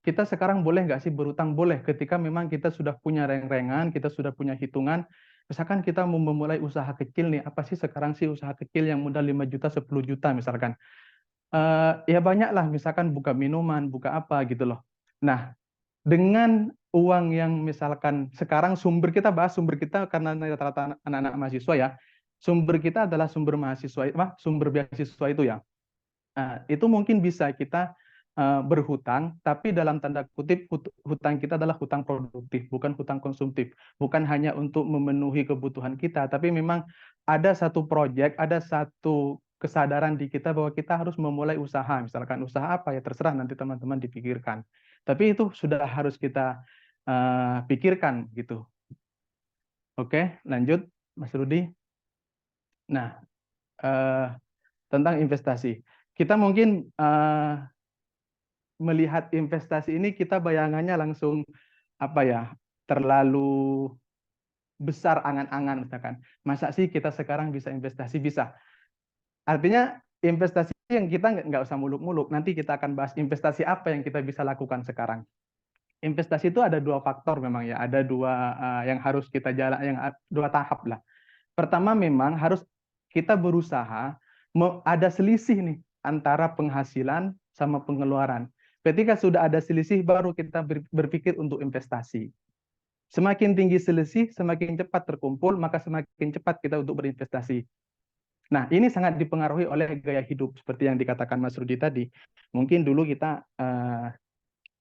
kita sekarang boleh nggak sih berhutang? Boleh, ketika memang kita sudah punya reng-rengan, kita sudah punya hitungan. Misalkan kita mau memulai usaha kecil nih, apa sih sekarang sih usaha kecil yang modal 5 juta, 10 juta misalkan. Ya banyak lah, misalkan buka minuman, buka apa gitu loh. Nah, dengan uang yang misalkan sekarang sumber kita bahas sumber kita karena rata-rata anak-anak mahasiswa ya, sumber kita adalah sumber mahasiswa, sumber beasiswa itu ya. Itu mungkin bisa kita berhutang, tapi dalam tanda kutip hutang kita adalah hutang produktif, bukan hutang konsumtif. Bukan hanya untuk memenuhi kebutuhan kita, tapi memang ada satu proyek, ada satu kesadaran di kita bahwa kita harus memulai usaha. Misalkan usaha apa ya terserah nanti teman-teman dipikirkan. Tapi itu sudah harus kita pikirkan gitu. Oke, lanjut Mas Rudi. Nah, tentang investasi. Kita mungkin melihat investasi ini kita bayangannya langsung apa ya, terlalu besar angan-angan misalkan. Masa sih kita sekarang bisa investasi? Bisa. Artinya investasi yang kita nggak usah muluk-muluk. Nanti kita akan bahas investasi apa yang kita bisa lakukan sekarang. Investasi itu ada 2 faktor memang ya, ada 2 yang harus kita jalan, yang 2 tahap lah. Pertama memang harus kita berusaha ada selisih nih antara penghasilan sama pengeluaran. Ketika sudah ada selisih baru kita berpikir untuk investasi. Semakin tinggi selisih, semakin cepat terkumpul, maka semakin cepat kita untuk berinvestasi. Nah, ini sangat dipengaruhi oleh gaya hidup seperti yang dikatakan Mas Rudi tadi. Mungkin dulu kita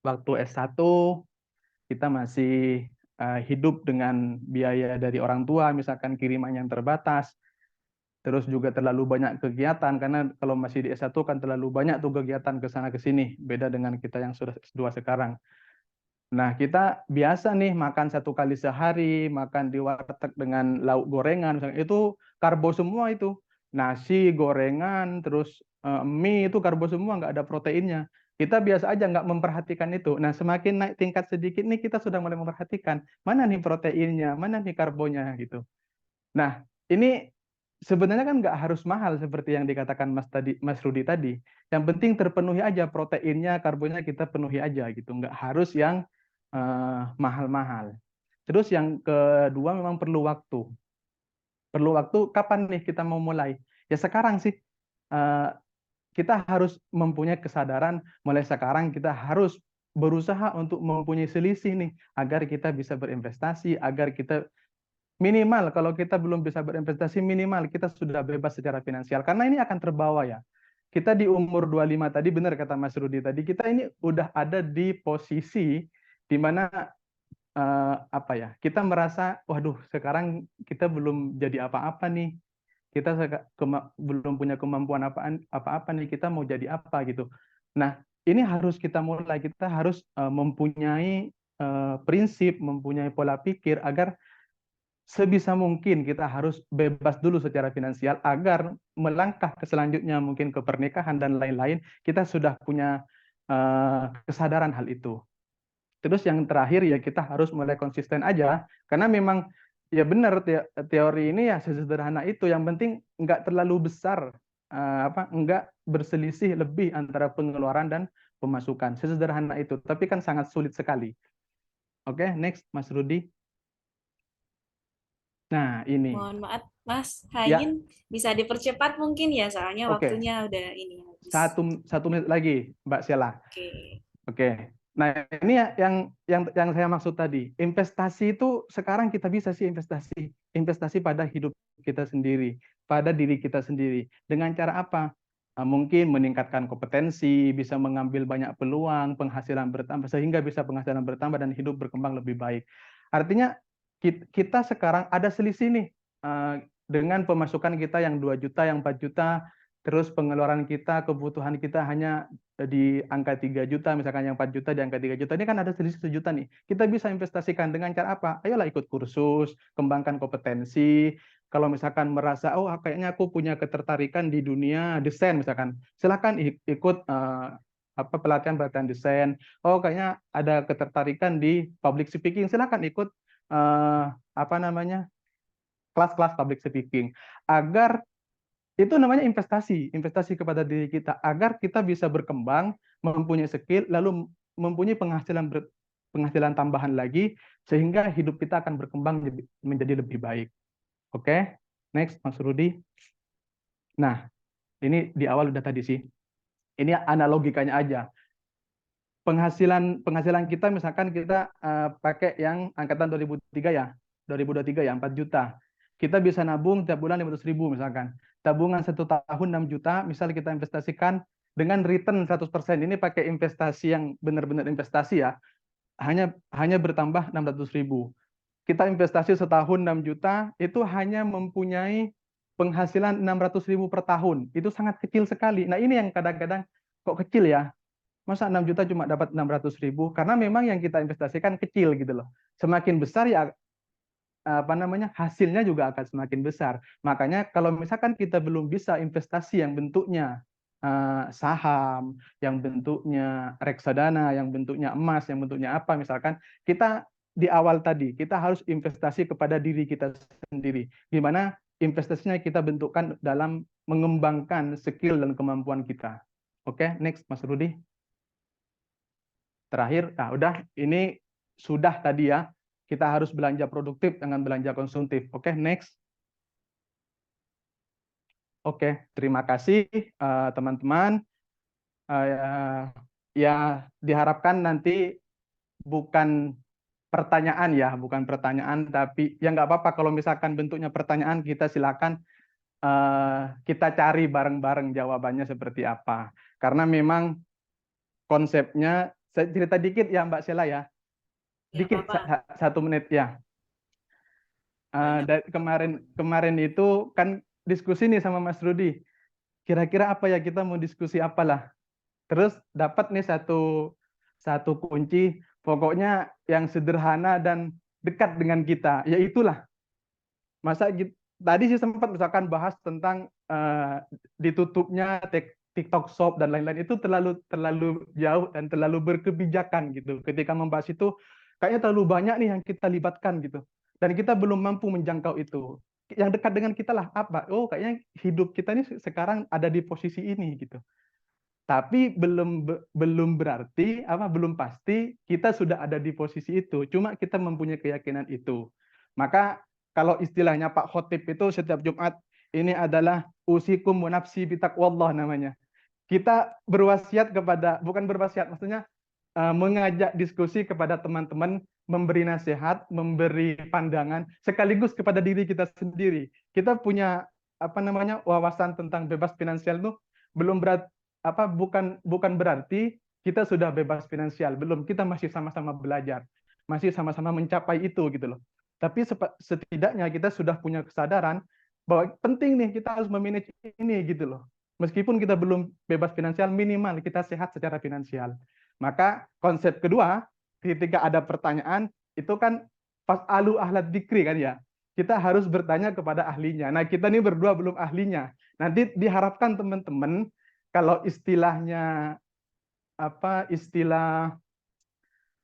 waktu S1 kita masih hidup dengan biaya dari orang tua, misalkan kiriman yang terbatas, terus juga terlalu banyak kegiatan, karena kalau masih di S1 kan terlalu banyak tuh kegiatan ke sana ke sini, beda dengan kita yang sudah S2 sekarang. Nah, kita biasa nih makan 1 kali sehari, makan di warteg dengan lauk gorengan, misalnya, itu karbo semua itu. Nasi, gorengan, terus mie itu karbo semua, nggak ada proteinnya. Kita biasa aja nggak memperhatikan itu. Nah, semakin naik tingkat sedikit nih kita sudah mulai memperhatikan mana nih proteinnya, mana nih karbonya gitu. Nah, ini sebenarnya kan nggak harus mahal seperti yang dikatakan Mas Rudi tadi. Yang penting terpenuhi aja proteinnya, karbonya kita penuhi aja gitu. Nggak harus yang mahal-mahal. Terus yang kedua memang perlu waktu. Perlu waktu, kapan nih kita mau mulai? Ya sekarang sih. Kita harus mempunyai kesadaran mulai sekarang kita harus berusaha untuk mempunyai selisih nih agar kita bisa berinvestasi, agar kita minimal kalau kita belum bisa berinvestasi minimal kita sudah bebas secara finansial, karena ini akan terbawa ya. Kita di umur 25 tadi, benar kata Mas Rudi tadi, kita ini udah ada di posisi di mana apa ya, kita merasa waduh sekarang kita belum jadi apa-apa nih. Kita belum punya kemampuan apa-apa nih, kita mau jadi apa gitu. Nah, ini harus kita mulai, kita harus mempunyai prinsip, mempunyai pola pikir agar sebisa mungkin kita harus bebas dulu secara finansial agar melangkah ke selanjutnya mungkin ke pernikahan dan lain-lain, kita sudah punya kesadaran hal itu. Terus yang terakhir ya kita harus mulai konsisten aja, karena memang ya benar teori ini ya sesederhana itu, yang penting nggak terlalu besar, nggak berselisih lebih antara pengeluaran dan pemasukan, sesederhana itu, tapi kan sangat sulit sekali. Oke, next Mas Rudi. Nah, ini. Mohon maaf, Mas Ya. Hayin, bisa dipercepat mungkin ya, soalnya Oke. waktunya udah ini habis. Satu menit lagi, Mbak Sheila. Oke. Oke. Nah, ini yang saya maksud tadi. Investasi itu sekarang kita bisa sih investasi pada hidup kita sendiri, pada diri kita sendiri. Dengan cara apa? Mungkin meningkatkan kompetensi, bisa mengambil banyak peluang, penghasilan bertambah, sehingga bisa penghasilan bertambah dan hidup berkembang lebih baik. Artinya kita sekarang ada selisih nih dengan pemasukan kita yang 2 juta, yang 4 juta, terus pengeluaran kita, kebutuhan kita hanya di angka 3 juta, misalkan yang 4 juta di angka 3 juta, ini kan ada selisih 1 juta nih. Kita bisa investasikan dengan cara apa? Ayolah ikut kursus, kembangkan kompetensi. Kalau misalkan merasa, oh kayaknya aku punya ketertarikan di dunia desain misalkan, silakan ikut pelatihan desain. Oh kayaknya ada ketertarikan di public speaking, silakan ikut kelas-kelas public speaking, agar itu namanya investasi kepada diri kita, agar kita bisa berkembang, mempunyai skill, lalu mempunyai penghasilan tambahan lagi, sehingga hidup kita akan berkembang menjadi lebih baik. Oke, next Mas Rudi. Nah, ini di awal udah tadi sih. Ini analogikanya aja. Penghasilan kita misalkan kita pakai yang angkatan 2003 ya, 2023 ya, 4 juta. Kita bisa nabung tiap bulan 500.000 misalkan. Tabungan 1 tahun 6 juta, misal kita investasikan dengan return 100%. Ini pakai investasi yang benar-benar investasi ya. Hanya bertambah 600.000. Kita investasi setahun 6 juta, itu hanya mempunyai penghasilan 600.000 per tahun. Itu sangat kecil sekali. Nah, ini yang kadang-kadang kok kecil ya. Masa 6 juta cuma dapat 600.000? Karena memang yang kita investasikan kecil gitu loh. Semakin besar ya hasilnya juga akan semakin besar. Makanya kalau misalkan kita belum bisa investasi yang bentuknya saham, yang bentuknya reksadana, yang bentuknya emas, yang bentuknya apa, misalkan kita di awal tadi kita harus investasi kepada diri kita sendiri. Gimana investasinya kita bentukkan dalam mengembangkan skill dan kemampuan kita. Oke, next Mas Rudi. Terakhir, nah udah ini sudah tadi ya. Kita harus belanja produktif, jangan belanja konsumtif. Oke, next. Oke, terima kasih teman-teman. Ya, diharapkan nanti bukan pertanyaan ya, bukan pertanyaan, tapi ya nggak apa-apa kalau misalkan bentuknya pertanyaan, kita silakan kita cari bareng-bareng jawabannya seperti apa. Karena memang konsepnya, saya cerita dikit ya Mbak Sheila ya. Dikit, 1 menit ya. Kemarin itu kan diskusi nih sama Mas Rudi. Kira-kira apa ya, kita mau diskusi apalah. Terus dapat nih satu kunci, pokoknya yang sederhana dan dekat dengan kita. Ya itulah. Masa tadi sih sempat misalkan bahas tentang ditutupnya TikTok Shop dan lain-lain, itu terlalu jauh dan terlalu berkebijakan gitu. Ketika membahas itu kayaknya terlalu banyak nih yang kita libatkan gitu. Dan kita belum mampu menjangkau itu. Yang dekat dengan kita lah apa? Oh, kayaknya hidup kita ini sekarang ada di posisi ini gitu. Tapi belum berarti belum pasti kita sudah ada di posisi itu. Cuma kita mempunyai keyakinan itu. Maka kalau istilahnya Pak Khotib itu setiap Jumat, ini adalah usikum wa nafsi bitaqwallah namanya. Kita berwasiat bukan berwasiat, maksudnya mengajak diskusi kepada teman-teman, memberi nasihat, memberi pandangan, sekaligus kepada diri kita sendiri. Kita punya wawasan tentang bebas finansial itu belum bukan berarti kita sudah bebas finansial, belum, kita masih sama-sama belajar, masih sama-sama mencapai itu gitu loh. Tapi setidaknya kita sudah punya kesadaran bahwa penting nih kita harus memanage ini gitu loh. Meskipun kita belum bebas finansial, minimal kita sehat secara finansial. Maka konsep kedua, ketika ada pertanyaan, itu kan fas'alu ahla dzikri kan ya. kita harus bertanya kepada ahlinya. Nah, kita ini berdua belum ahlinya. Nanti diharapkan teman-teman kalau istilahnya istilah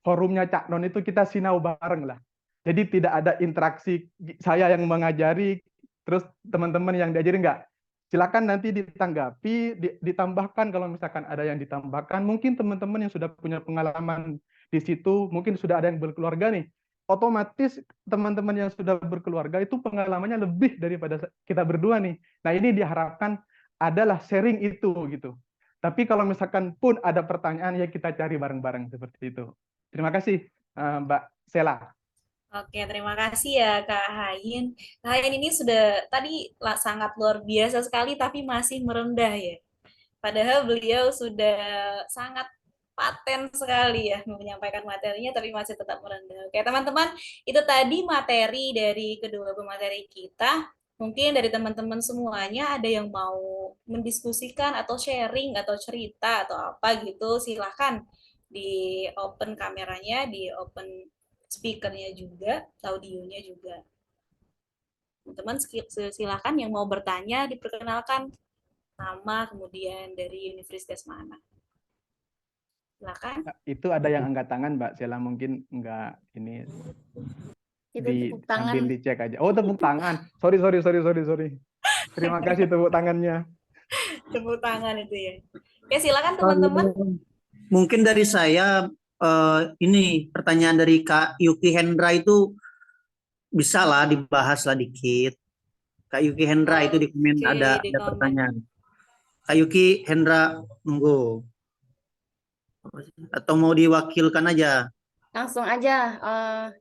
forumnya Cak Non itu kita sinau bareng lah. Jadi tidak ada interaksi saya yang mengajari, terus teman-teman yang diajari enggak. Silakan nanti ditanggapi, ditambahkan kalau misalkan ada yang ditambahkan. Mungkin teman-teman yang sudah punya pengalaman di situ, mungkin sudah ada yang berkeluarga nih. Otomatis teman-teman yang sudah berkeluarga itu pengalamannya lebih daripada kita berdua nih. Nah, ini diharapkan adalah sharing itu gitu. Tapi kalau misalkan pun ada pertanyaan ya kita cari bareng-bareng seperti itu. Terima kasih Mbak Sela. Oke, terima kasih ya Kak Hayin. Kak Hayin ini sudah tadi sangat luar biasa sekali tapi masih merendah ya. Padahal beliau sudah sangat paten sekali ya menyampaikan materinya tapi masih tetap merendah. Oke, teman-teman, itu tadi materi dari kedua pemateri kita. Mungkin dari teman-teman semuanya ada yang mau mendiskusikan atau sharing atau cerita atau apa gitu, silahkan di open kameranya, di open speakernya juga, audionya juga. Teman-teman silakan yang mau bertanya diperkenalkan nama, kemudian dari universitas mana. Silakan. Itu ada yang angkat tangan, Mbak Sela, mungkin enggak ini Itu tepuk tangan. sambil dicek aja. Oh, tepuk tangan. Sorry. Terima kasih tepuk tangannya. Tepuk tangan itu ya. Oke, silakan teman-teman. Mungkin dari saya ini pertanyaan dari Kak Yuki Hendra itu bisa lah dibahas lah dikit. Kak Yuki Hendra itu di komen ada pertanyaan. Kak Yuki Hendra, monggo. Atau mau diwakilkan aja? Langsung aja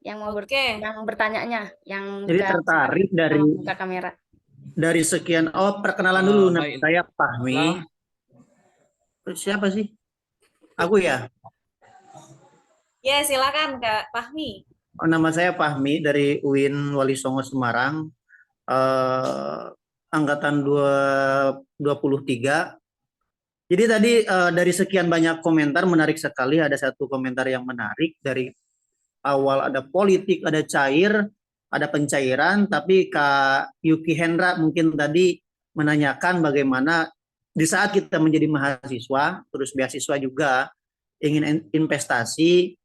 yang mau yang bertanyanya, yang jadi tertarik dari buka kamera. Dari sekian perkenalan dulu, nama saya Fahmi. Siapa sih? Aku ya? Ya, silakan Kak Fahmi. Nama saya Fahmi dari UIN Wali Songo Semarang, angkatan 23. Jadi tadi dari sekian banyak komentar menarik sekali, ada satu komentar yang menarik dari awal ada politik, ada cair, ada pencairan, tapi Kak Yuki Hendra mungkin tadi menanyakan bagaimana di saat kita menjadi mahasiswa, terus beasiswa juga ingin investasi,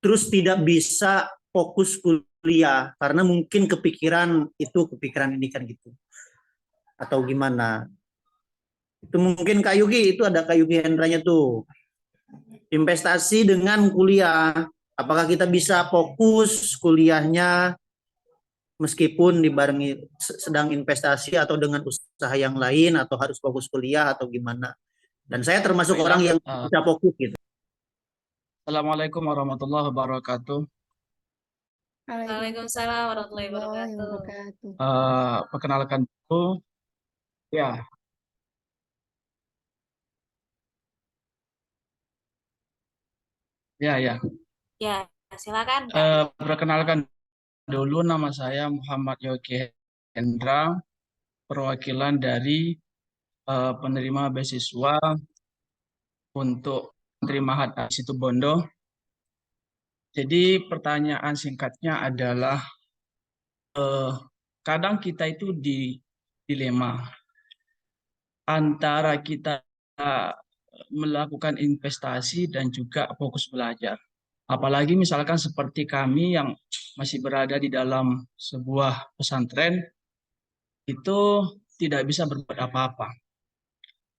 terus tidak bisa fokus kuliah karena mungkin kepikiran ini kan gitu, atau gimana? Itu mungkin Kak Yuki, itu ada Kak Yuki Hendranya tuh, investasi dengan kuliah. Apakah kita bisa fokus kuliahnya meskipun dibarengi sedang investasi atau dengan usaha yang lain, atau harus fokus kuliah atau gimana? Dan saya termasuk orang yang bisa fokus gitu. Assalamualaikum warahmatullahi wabarakatuh. Waalaikumsalam warahmatullahi wabarakatuh. Perkenalkan dulu, ya. Ya, silakan. Perkenalkan dulu, nama saya Muhammad Yogi Hendra, perwakilan dari penerima beasiswa untuk Menteri Mahat Situbondo. Jadi pertanyaan singkatnya adalah kadang kita itu di dilema antara kita melakukan investasi dan juga fokus belajar. Apalagi misalkan seperti kami yang masih berada di dalam sebuah pesantren, itu tidak bisa berbuat apa-apa.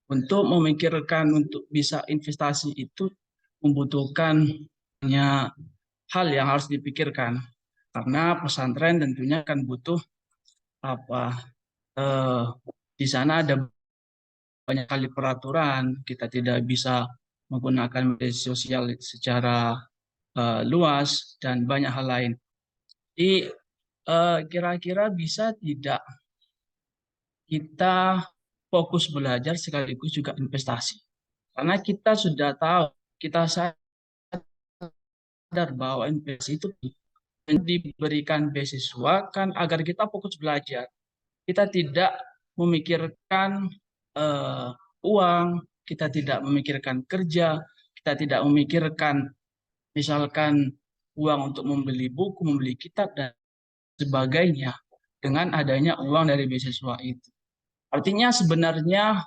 Untuk memikirkan untuk bisa investasi itu membutuhkan hal yang harus dipikirkan, karena pesantren tentunya kan butuh di sana ada banyak kali peraturan, kita tidak bisa menggunakan media sosial secara luas dan banyak hal lain. Jadi kira-kira bisa tidak kita fokus belajar sekaligus juga investasi? Karena kita sudah tahu, kita sadar bahwa investasi itu diberikan beasiswa kan agar kita fokus belajar. Kita tidak memikirkan uang, kita tidak memikirkan kerja, kita tidak memikirkan misalkan uang untuk membeli buku, membeli kitab, dan sebagainya dengan adanya uang dari beasiswa itu. Artinya sebenarnya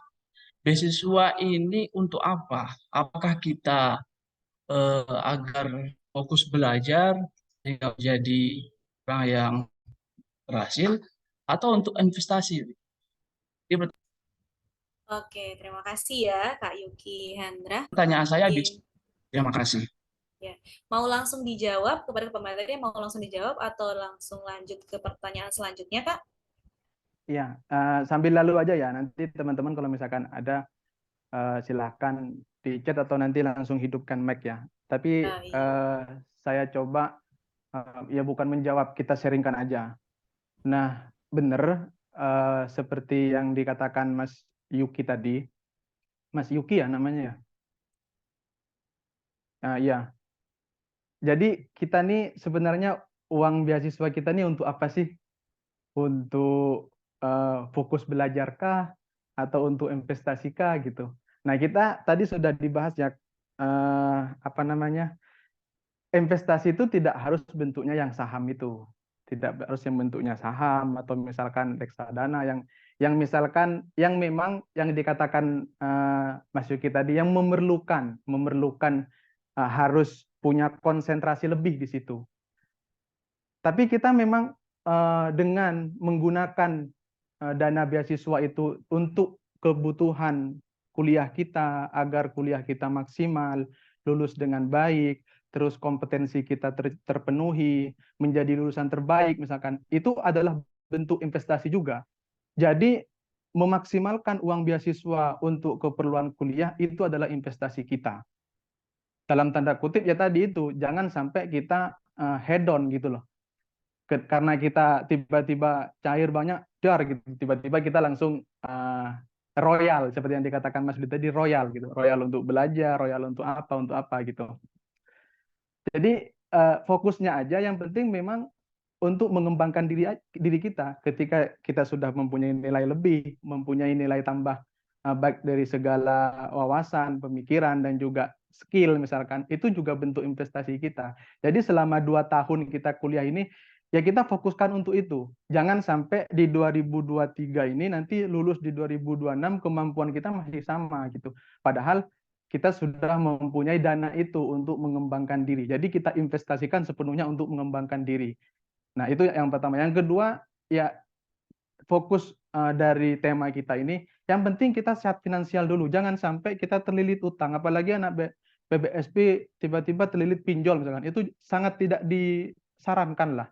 beasiswa ini untuk apa? Apakah kita agar fokus belajar sehingga menjadi orang yang berhasil atau untuk investasi? Ini Oke, terima kasih ya Kak Yuki Hendra. pertanyaan saya. Mungkin Terima kasih. ya, mau langsung dijawab kepada pemateri, mau langsung dijawab atau langsung lanjut ke pertanyaan selanjutnya, Kak? Ya, sambil lalu aja ya. Nanti teman-teman kalau misalkan ada silahkan di chat atau nanti langsung hidupkan mic ya. Tapi Iya. saya coba ya bukan menjawab, kita sharingkan aja. Nah, benar seperti yang dikatakan Mas Yuki tadi. Mas Yuki ya namanya ya? Ya. Jadi kita nih sebenarnya uang beasiswa kita nih untuk apa sih? Untuk fokus belajarkah atau untuk investasikah gitu. Nah, kita tadi sudah dibahas ya apa namanya? Investasi itu tidak harus bentuknya yang saham itu. Tidak harus yang bentuknya saham atau misalkan reksadana yang misalkan yang memang yang dikatakan Mas Yuki tadi yang memerlukan harus punya konsentrasi lebih di situ. Tapi kita memang dengan menggunakan dana beasiswa itu untuk kebutuhan kuliah kita, agar kuliah kita maksimal, lulus dengan baik, terus kompetensi kita terpenuhi, menjadi lulusan terbaik misalkan, itu adalah bentuk investasi juga. Jadi memaksimalkan uang beasiswa untuk keperluan kuliah itu adalah investasi kita. Dalam tanda kutip ya tadi itu, jangan sampai kita head on gitu loh. Karena kita tiba-tiba cair banyak, dar gitu, tiba-tiba kita langsung royal seperti yang dikatakan Mas Dudi tadi, royal gitu, royal untuk belajar, royal untuk apa gitu. Jadi fokusnya aja, yang penting memang untuk mengembangkan diri kita. Ketika kita sudah mempunyai nilai lebih, mempunyai nilai tambah baik dari segala wawasan, pemikiran dan juga skill misalkan, itu juga bentuk investasi kita. Jadi selama 2 tahun kita kuliah ini ya kita fokuskan untuk itu. Jangan sampai di 2023 ini nanti lulus di 2026 kemampuan kita masih sama gitu. Padahal kita sudah mempunyai dana itu untuk mengembangkan diri. Jadi kita investasikan sepenuhnya untuk mengembangkan diri. Nah, itu yang pertama. Yang kedua, ya fokus dari tema kita ini, yang penting kita sehat finansial dulu. Jangan sampai kita terlilit utang. Apalagi anak PBSP tiba-tiba terlilit pinjol misalkan. Itu sangat tidak disarankan lah.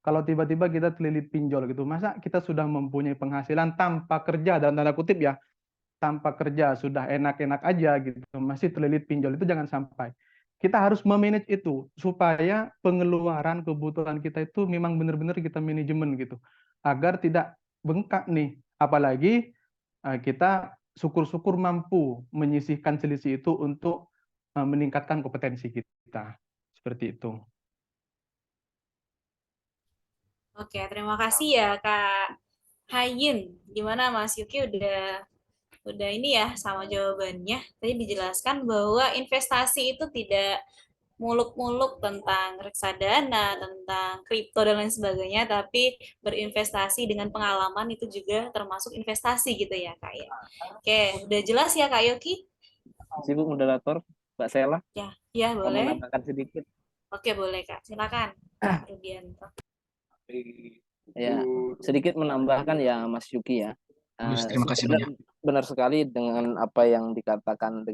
Kalau tiba-tiba kita terlilit pinjol gitu, masa kita sudah mempunyai penghasilan tanpa kerja, dalam tanda kutip ya, tanpa kerja sudah enak-enak aja gitu, masih terlilit pinjol, itu jangan sampai. Kita harus memanage itu supaya pengeluaran kebutuhan kita itu memang benar-benar kita manajemen gitu, agar tidak bengkak nih. Apalagi kita syukur-syukur mampu menyisihkan selisih itu untuk meningkatkan kompetensi kita. Seperti itu. Oke, terima kasih ya Kak Hayin. Gimana Mas Yuki udah ini ya sama jawabannya. Tadi dijelaskan bahwa investasi itu tidak muluk-muluk tentang reksadana, tentang kripto dan lain sebagainya, tapi berinvestasi dengan pengalaman itu juga termasuk investasi gitu ya Kak ya. Oke, udah jelas ya Kak Yoki? Sibuk moderator, Mbak Sela. Ya Mau boleh. menambahkan sedikit. Oke, boleh Kak. Silakan. Kak Rudianto. Ya, sedikit menambahkan ya Mas Yuki ya. Terima kasih banyak. Benar sekali dengan apa yang dikatakan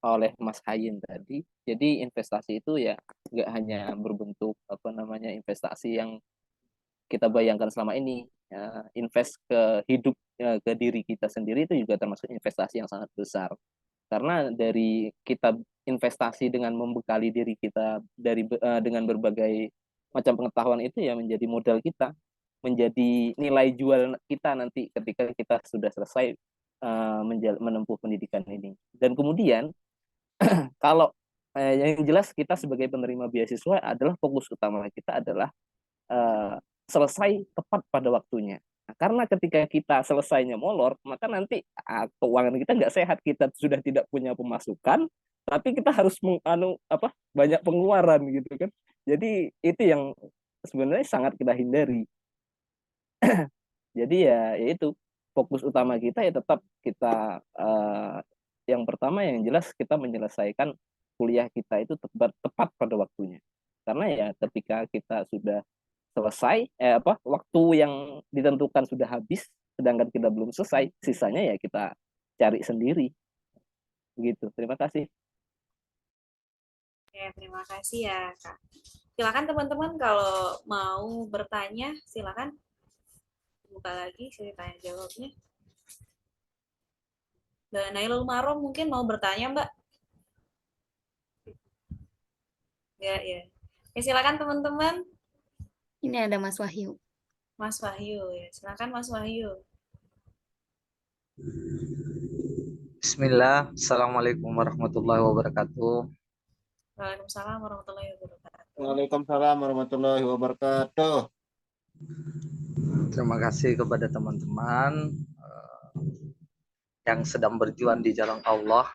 oleh Mas Hayin tadi. Jadi investasi itu ya nggak hanya berbentuk investasi yang kita bayangkan selama ini. Invest ke hidup, ke diri kita sendiri itu juga termasuk investasi yang sangat besar. Karena dari kita investasi dengan membekali diri kita dengan berbagai macam pengetahuan itu ya menjadi modal kita, menjadi nilai jual kita nanti ketika kita sudah selesai menempuh pendidikan ini. Dan kemudian kalau yang jelas kita sebagai penerima beasiswa adalah fokus utama kita adalah selesai tepat pada waktunya. Nah, karena ketika kita selesainya molor, maka nanti keuangan kita nggak sehat, kita sudah tidak punya pemasukan, tapi kita harus banyak pengeluaran gitu kan. Jadi itu yang sebenarnya sangat kita hindari. Jadi ya itu fokus utama kita ya tetap kita yang pertama yang jelas kita menyelesaikan kuliah kita itu tepat pada waktunya. Karena ya ketika kita sudah selesai waktu yang ditentukan sudah habis sedangkan kita belum selesai, sisanya ya kita cari sendiri. Begitu. Terima kasih. Oke, terima kasih ya, Kak. Silakan teman-teman kalau mau bertanya, silakan buka lagi sesi tanya jawabnya. Mbak Nailul Marom mungkin mau bertanya, Mbak? Ya. Ya, silakan teman-teman. Ini ada Mas Wahyu. Mas Wahyu, ya. Silakan Mas Wahyu. Bismillah, Assalamualaikum warahmatullahi wabarakatuh. Waalaikumsalam warahmatullahi wabarakatuh. Waalaikumsalam warahmatullahi wabarakatuh. Terima kasih kepada teman-teman yang sedang berjuang di jalan Allah.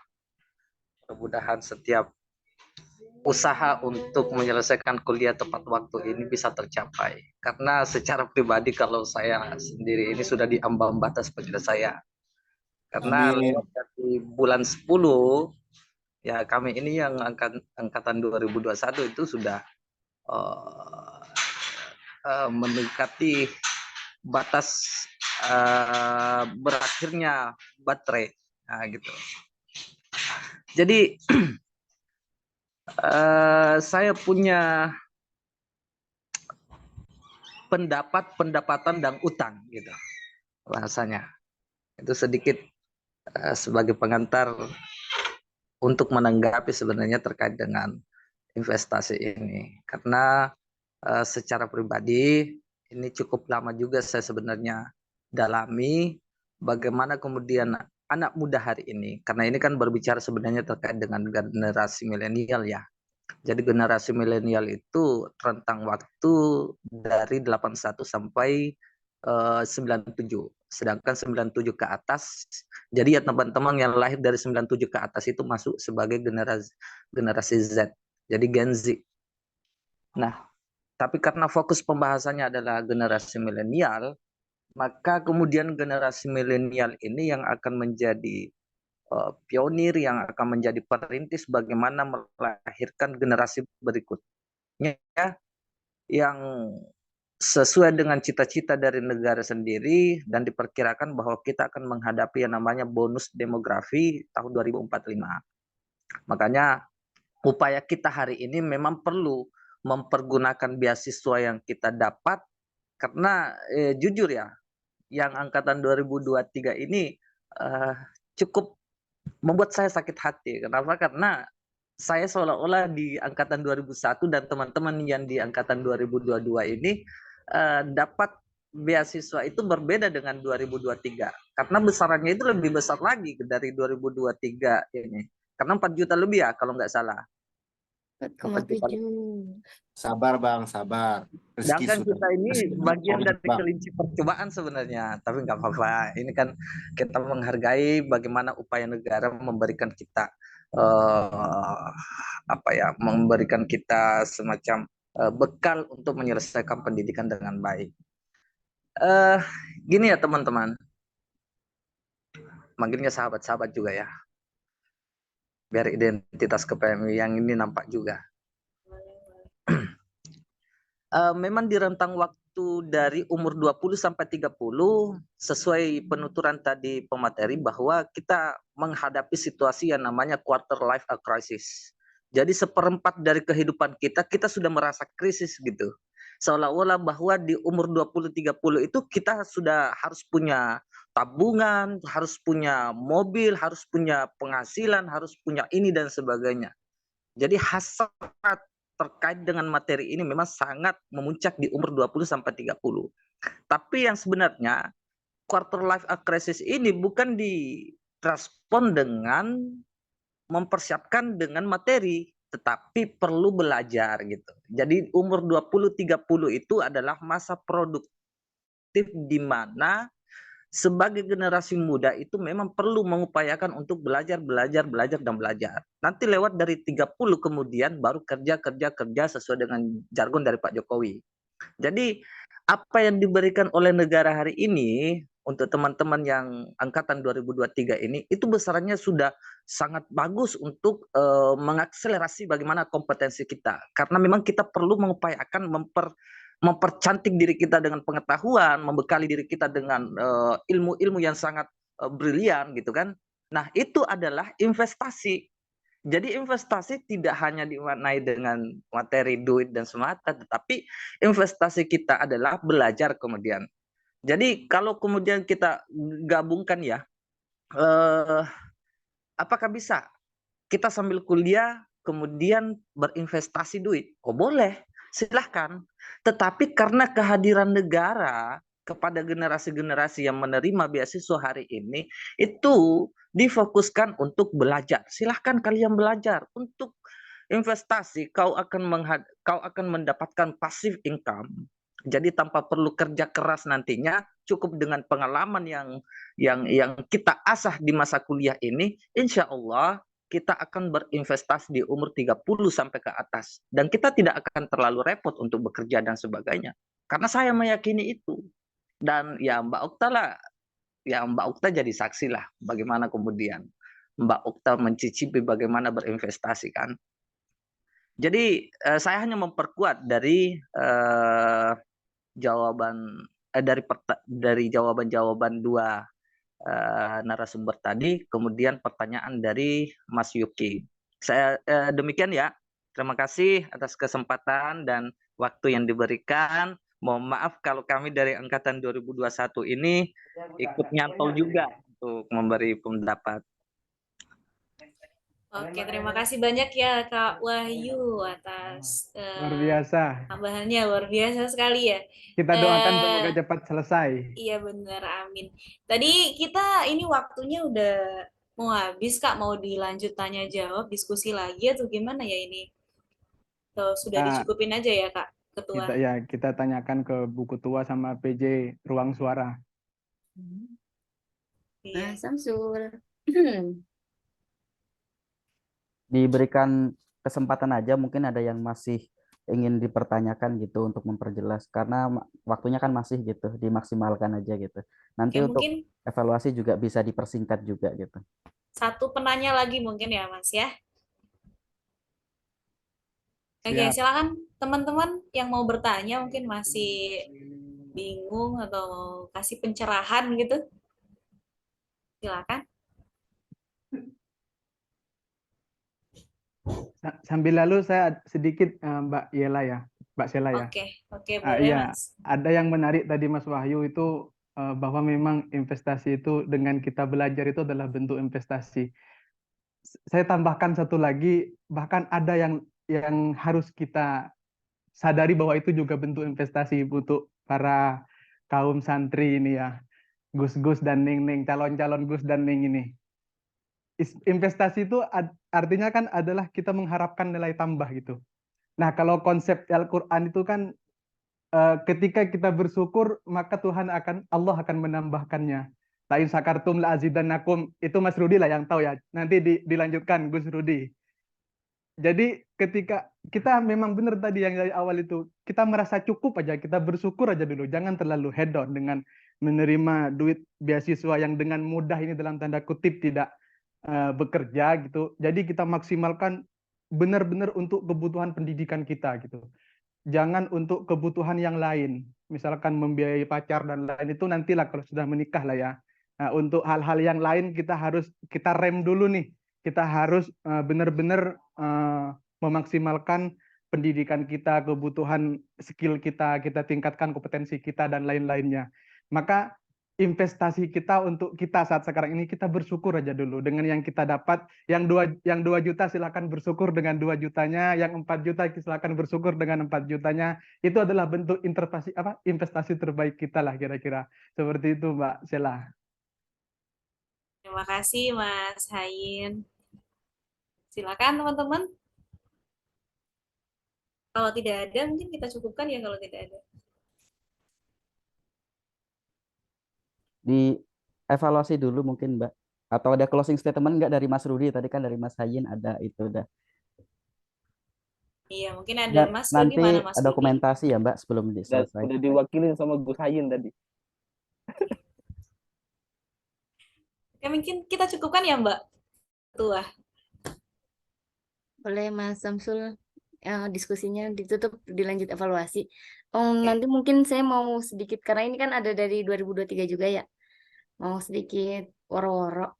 Mudah-mudahan setiap usaha untuk menyelesaikan kuliah tepat waktu ini bisa tercapai. Karena secara pribadi kalau saya sendiri ini sudah di ambang batas penyelesaian. Karena lewat dari bulan 10 ya kami ini yang angkatan 2021 itu sudah mendekati batas berakhirnya baterai, nah, gitu. Jadi saya punya pendapatan dan utang, gitu bahasanya. Itu sedikit sebagai pengantar untuk menanggapi sebenarnya terkait dengan investasi ini. Karena secara pribadi ini cukup lama juga saya sebenarnya dalami bagaimana kemudian anak muda hari ini, karena ini kan berbicara sebenarnya terkait dengan generasi milenial ya. Jadi generasi milenial itu rentang waktu dari 81 sampai 97. Sedangkan 97 ke atas, jadi ya teman-teman yang lahir dari 97 ke atas itu masuk sebagai generasi Z. Jadi Gen Z. Nah, tapi karena fokus pembahasannya adalah generasi milenial, maka kemudian generasi milenial ini yang akan menjadi pionir, yang akan menjadi perintis bagaimana melahirkan generasi berikutnya yang sesuai dengan cita-cita dari negara sendiri, dan diperkirakan bahwa kita akan menghadapi yang namanya bonus demografi tahun 2045. Makanya upaya kita hari ini memang perlu mempergunakan beasiswa yang kita dapat, karena jujur ya, yang angkatan 2023 ini cukup membuat saya sakit hati. Kenapa? Karena saya seolah-olah di angkatan 2001 dan teman-teman yang di angkatan 2022 ini dapat beasiswa itu berbeda dengan 2023. Karena besarannya itu lebih besar lagi dari 2023 ini. Karena 4 juta lebih ya kalau nggak salah. 4,7. Sabar Bang, sabar. Sedangkan kita ini bagian dari kelinci percobaan sebenarnya, tapi nggak apa-apa. Ini kan kita menghargai bagaimana upaya negara memberikan kita memberikan kita semacam bekal untuk menyelesaikan pendidikan dengan baik. Gini ya teman-teman, manggilnya sahabat-sahabat juga ya, biar identitas KPMI yang ini nampak juga. Memang di rentang waktu dari umur 20 sampai 30 sesuai penuturan tadi pemateri bahwa kita menghadapi situasi yang namanya quarter life crisis. Jadi seperempat dari kehidupan kita sudah merasa krisis gitu. Seolah-olah bahwa di umur 20-30 itu kita sudah harus punya tabungan, harus punya mobil, harus punya penghasilan, harus punya ini dan sebagainya. Jadi hasrat terkait dengan materi ini memang sangat memuncak di umur 20-30. Tapi yang sebenarnya quarter life crisis ini bukan direspon dengan mempersiapkan dengan materi, tetapi perlu belajar gitu. Jadi umur 20-30 itu adalah masa produktif di mana sebagai generasi muda itu memang perlu mengupayakan untuk belajar. Nanti lewat dari 30 kemudian baru kerja sesuai dengan jargon dari Pak Jokowi. Jadi apa yang diberikan oleh negara hari ini untuk teman-teman yang angkatan 2023 ini itu besarannya sudah sangat bagus untuk mengakselerasi bagaimana kompetensi kita. Karena memang kita perlu mengupayakan mempercantik diri kita dengan pengetahuan, membekali diri kita dengan ilmu-ilmu yang sangat brilian gitu kan. Nah, itu adalah investasi. Jadi investasi tidak hanya dimaknai dengan materi, duit, dan semata, tetapi investasi kita adalah belajar kemudian. Jadi kalau kemudian kita gabungkan ya, apakah bisa kita sambil kuliah kemudian berinvestasi duit? Oh boleh, silahkan. Tetapi karena kehadiran negara kepada generasi-generasi yang menerima beasiswa hari ini, itu difokuskan untuk belajar. Silahkan kalian belajar. Untuk investasi, kau akan mendapatkan passive income. Jadi tanpa perlu kerja keras nantinya, cukup dengan pengalaman yang kita asah di masa kuliah ini, insya Allah kita akan berinvestasi di umur 30 sampai ke atas. Dan kita tidak akan terlalu repot untuk bekerja dan sebagainya. Karena saya meyakini itu. Dan ya Mbak Okta lah, ya Mbak Okta jadi saksi lah bagaimana kemudian Mbak Okta mencicipi bagaimana berinvestasi kan. Jadi saya hanya memperkuat dari jawaban-jawaban dua narasumber tadi, kemudian pertanyaan dari Mas Yuki. Saya demikian ya. Terima kasih atas kesempatan dan waktu yang diberikan. Mohon maaf kalau kami dari angkatan 2021 ini ikut nyantol juga untuk memberi pendapat. Oke, terima kasih banyak ya Kak Wahyu atas Luar biasa. tambahannya, luar biasa sekali ya. Kita doakan semoga cepat selesai. Iya benar, amin. Tadi kita ini waktunya udah mau habis Kak, mau dilanjut tanya jawab, diskusi lagi atau gimana ya ini? Tuh, sudah dicukupin aja ya Kak, Ketua. Kita tanyakan ke Bu Ketua sama PJ Ruang Suara. Nah, Samsul. Diberikan kesempatan aja, mungkin ada yang masih ingin dipertanyakan gitu untuk memperjelas, karena waktunya kan masih gitu, dimaksimalkan aja gitu. Nanti Oke, untuk mungkin evaluasi juga bisa dipersingkat juga gitu. satu penanya lagi mungkin ya Mas ya. Oke, Siap. silakan teman-teman yang mau bertanya mungkin masih bingung atau mau kasih pencerahan gitu. Silakan. Sambil lalu saya sedikit Mbak Yela ya, Mbak Sela ya. Oke, boleh Iya, Mas. ada yang menarik tadi Mas Wahyu itu bahwa memang investasi itu dengan kita belajar itu adalah bentuk investasi. Saya tambahkan satu lagi, bahkan ada yang harus kita sadari bahwa itu juga bentuk investasi untuk para kaum santri ini ya, Gus-Gus dan Ning-Ning, calon-calon Gus dan Ning ini. Investasi itu artinya kan adalah kita mengharapkan nilai tambah gitu. Nah, kalau konsep Al-Quran itu kan ketika kita bersyukur maka Allah akan menambahkannya. Lain sakartum la azidannakum, itu Mas Rudi lah yang tahu ya. Nanti dilanjutkan Gus Rudi. Jadi ketika kita memang benar tadi yang dari awal itu, kita merasa cukup aja, kita bersyukur aja dulu, jangan terlalu head on dengan menerima duit beasiswa yang dengan mudah ini dalam tanda kutip tidak bekerja gitu. Jadi kita maksimalkan benar-benar untuk kebutuhan pendidikan kita gitu. Jangan untuk kebutuhan yang lain, misalkan membiayai pacar dan lain itu nantilah kalau sudah menikah lah ya. Nah, untuk hal-hal yang lain kita rem dulu nih. Kita harus benar-benar memaksimalkan pendidikan kita, kebutuhan skill kita tingkatkan kompetensi kita dan lain-lainnya. Maka investasi kita untuk kita saat sekarang ini, kita bersyukur aja dulu dengan yang kita dapat. Yang 2 juta silakan bersyukur dengan 2 jutanya, yang 4 juta silakan bersyukur dengan 4 jutanya. Itu adalah bentuk investasi terbaik kita lah kira-kira. Seperti itu Mbak Sela. Terima kasih Mas Hayin. Silakan teman-teman. Kalau tidak ada mungkin kita cukupkan ya kalau tidak ada. Dievaluasi dulu mungkin Mbak, atau ada closing statement nggak dari Mas Rudi? Tadi kan dari Mas Hayin ada, itu udah. Iya, mungkin ada Dan Mas Rudi, nanti mana Mas Rudi? dokumentasi ya Mbak sebelum selesai. Udah diwakilin sama Gus Hayin tadi. Oke, mungkin kita cukupkan ya Mbak Tua. Boleh Mas Samsul, diskusinya ditutup, dilanjut evaluasi. Nanti mungkin saya mau sedikit, karena ini kan ada dari 2023 juga ya, mau sedikit woro-woro.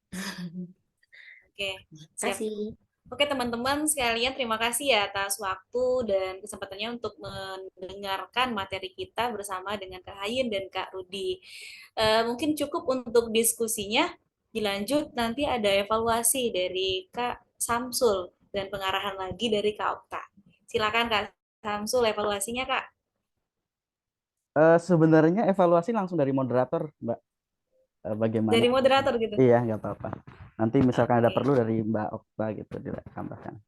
Oke, Terima siap. kasih. Oke teman-teman sekalian, terima kasih ya atas waktu dan kesempatannya untuk mendengarkan materi kita bersama dengan Kak Hayin dan Kak Rudi. Mungkin cukup untuk diskusinya, dilanjut nanti ada evaluasi dari Kak Samsul dan pengarahan lagi dari Kak Okta. Silakan Kak Samsul, evaluasinya Kak. Sebenarnya evaluasi langsung dari moderator Mbak. Bagaimana? Dari moderator gitu? Iya, nggak apa-apa. Nanti misalkan ada perlu dari Mbak Okta gitu ditambahkan.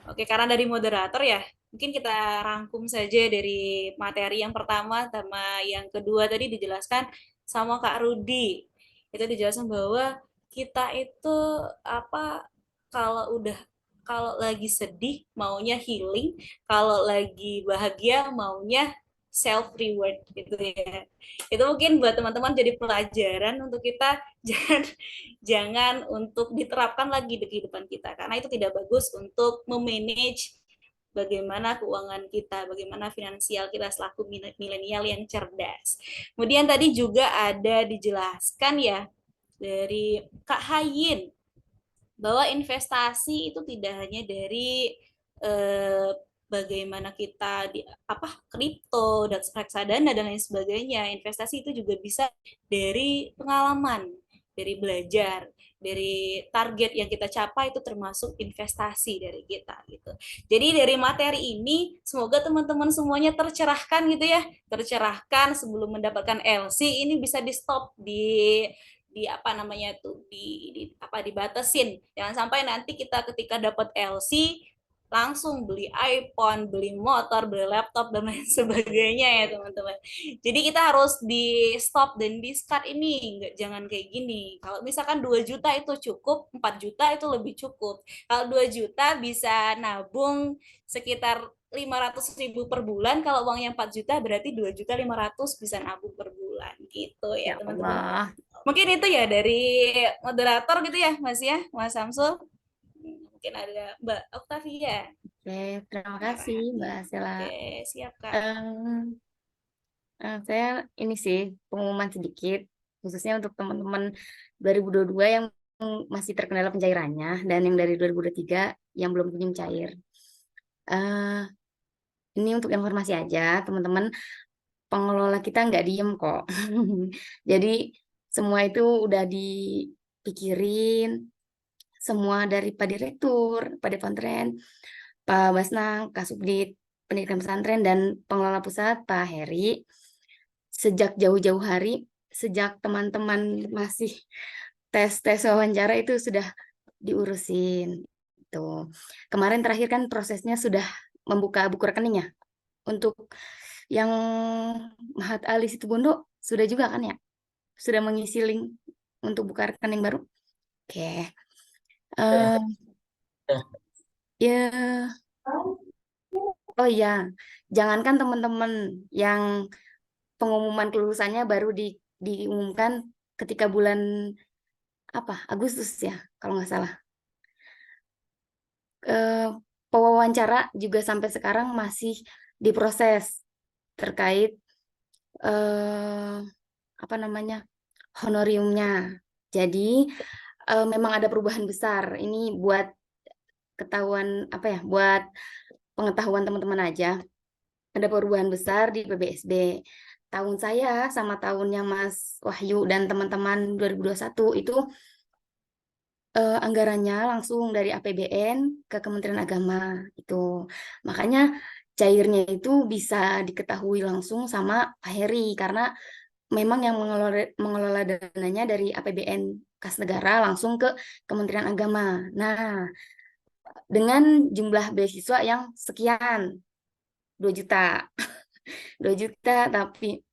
Oke, karena dari moderator ya, mungkin kita rangkum saja dari materi yang pertama sama yang kedua tadi dijelaskan sama Kak Rudi. Itu dijelaskan bahwa kita itu kalau lagi sedih maunya healing, kalau lagi bahagia maunya self reward gitu ya. Itu mungkin buat teman-teman jadi pelajaran untuk kita jangan untuk diterapkan lagi di kehidupan kita, karena itu tidak bagus untuk memanage bagaimana keuangan kita, bagaimana finansial kita selaku milenial yang cerdas. Kemudian tadi juga ada dijelaskan ya dari Kak Hayin bahwa investasi itu tidak hanya dari bagaimana kita di kripto dan reksadana dan lain sebagainya. Investasi itu juga bisa dari pengalaman, dari belajar, dari target yang kita capai, itu termasuk investasi dari kita gitu. Jadi dari materi ini semoga teman-teman semuanya tercerahkan gitu ya, tercerahkan sebelum mendapatkan LC ini bisa di stop di dibatasin. Jangan sampai nanti kita ketika dapat LC langsung beli iPhone, beli motor, beli laptop dan lain sebagainya ya teman-teman. Jadi kita harus di stop dan di cut ini, jangan kayak gini. Kalau misalkan 2 juta itu cukup, 4 juta itu lebih cukup. Kalau 2 juta bisa nabung sekitar 500.000 per bulan, kalau uangnya 4 juta berarti 2.500.000 bisa nabung per bulan gitu ya teman-teman. Mungkin itu ya dari moderator gitu ya Mas Samsul. Mungkin ada Mbak Oktavia. Oke, terima kasih Mbak Sela. Oke, siap Kak. Saya ini sih pengumuman sedikit, khususnya untuk teman-teman 2022 yang masih terkendala pencairannya dan yang dari 2023 yang belum kunjung cair. Ini untuk informasi aja, teman-teman. Pengelola kita nggak diem kok. Jadi semua itu udah dipikirin, semua dari Pak Direktur, Pak Deponren, Pak Basnang, Kasubdit Pendidikan Pesantren, dan pengelola pusat Pak Heri. Sejak jauh-jauh hari, sejak teman-teman masih tes wawancara itu sudah diurusin. Tuh. Kemarin terakhir kan prosesnya sudah membuka buku rekeningnya. Untuk yang Mahat Ali Situbondo sudah juga kan ya? Sudah mengisi link untuk buka rekening baru? Oke. Ya. Oh iya, jangankan teman-teman yang pengumuman kelulusannya baru diumumkan ketika bulan Agustus ya, kalau nggak salah. Pewawancara juga sampai sekarang masih diproses terkait honoriumnya. Jadi memang ada perubahan besar. Ini buat ketahuan buat pengetahuan teman-teman aja. Ada perubahan besar di PBSB. Tahun saya sama tahunnya Mas Wahyu dan teman-teman 2021 itu anggarannya langsung dari APBN ke Kementerian Agama itu. Makanya cairnya itu bisa diketahui langsung sama Pak Heri karena memang yang mengelola dananya dari APBN kas negara langsung ke Kementerian Agama. Nah, dengan jumlah beasiswa yang sekian, 2 juta. 2 juta, tapi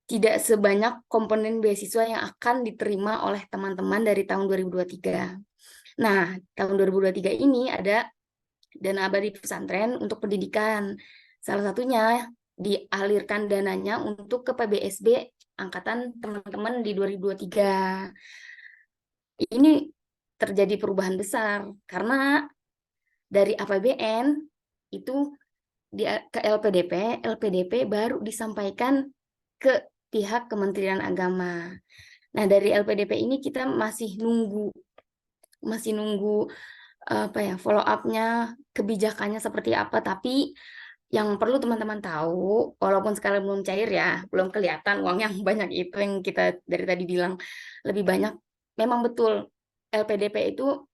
tidak sebanyak komponen beasiswa yang akan diterima oleh teman-teman dari tahun 2023. Nah, tahun 2023 ini ada dana abadi pesantren untuk pendidikan. Salah satunya dialirkan dananya untuk ke PBSB angkatan teman-teman di 2023. Ini terjadi perubahan besar karena dari APBN itu ke LPDP baru disampaikan ke pihak Kementerian Agama. Nah, dari LPDP ini kita masih nunggu apa ya, follow up-nya, kebijakannya seperti apa. Tapi yang perlu teman-teman tahu, walaupun sekarang belum cair ya, belum kelihatan uang yang banyak itu yang kita dari tadi bilang lebih banyak. Memang betul LPDP itu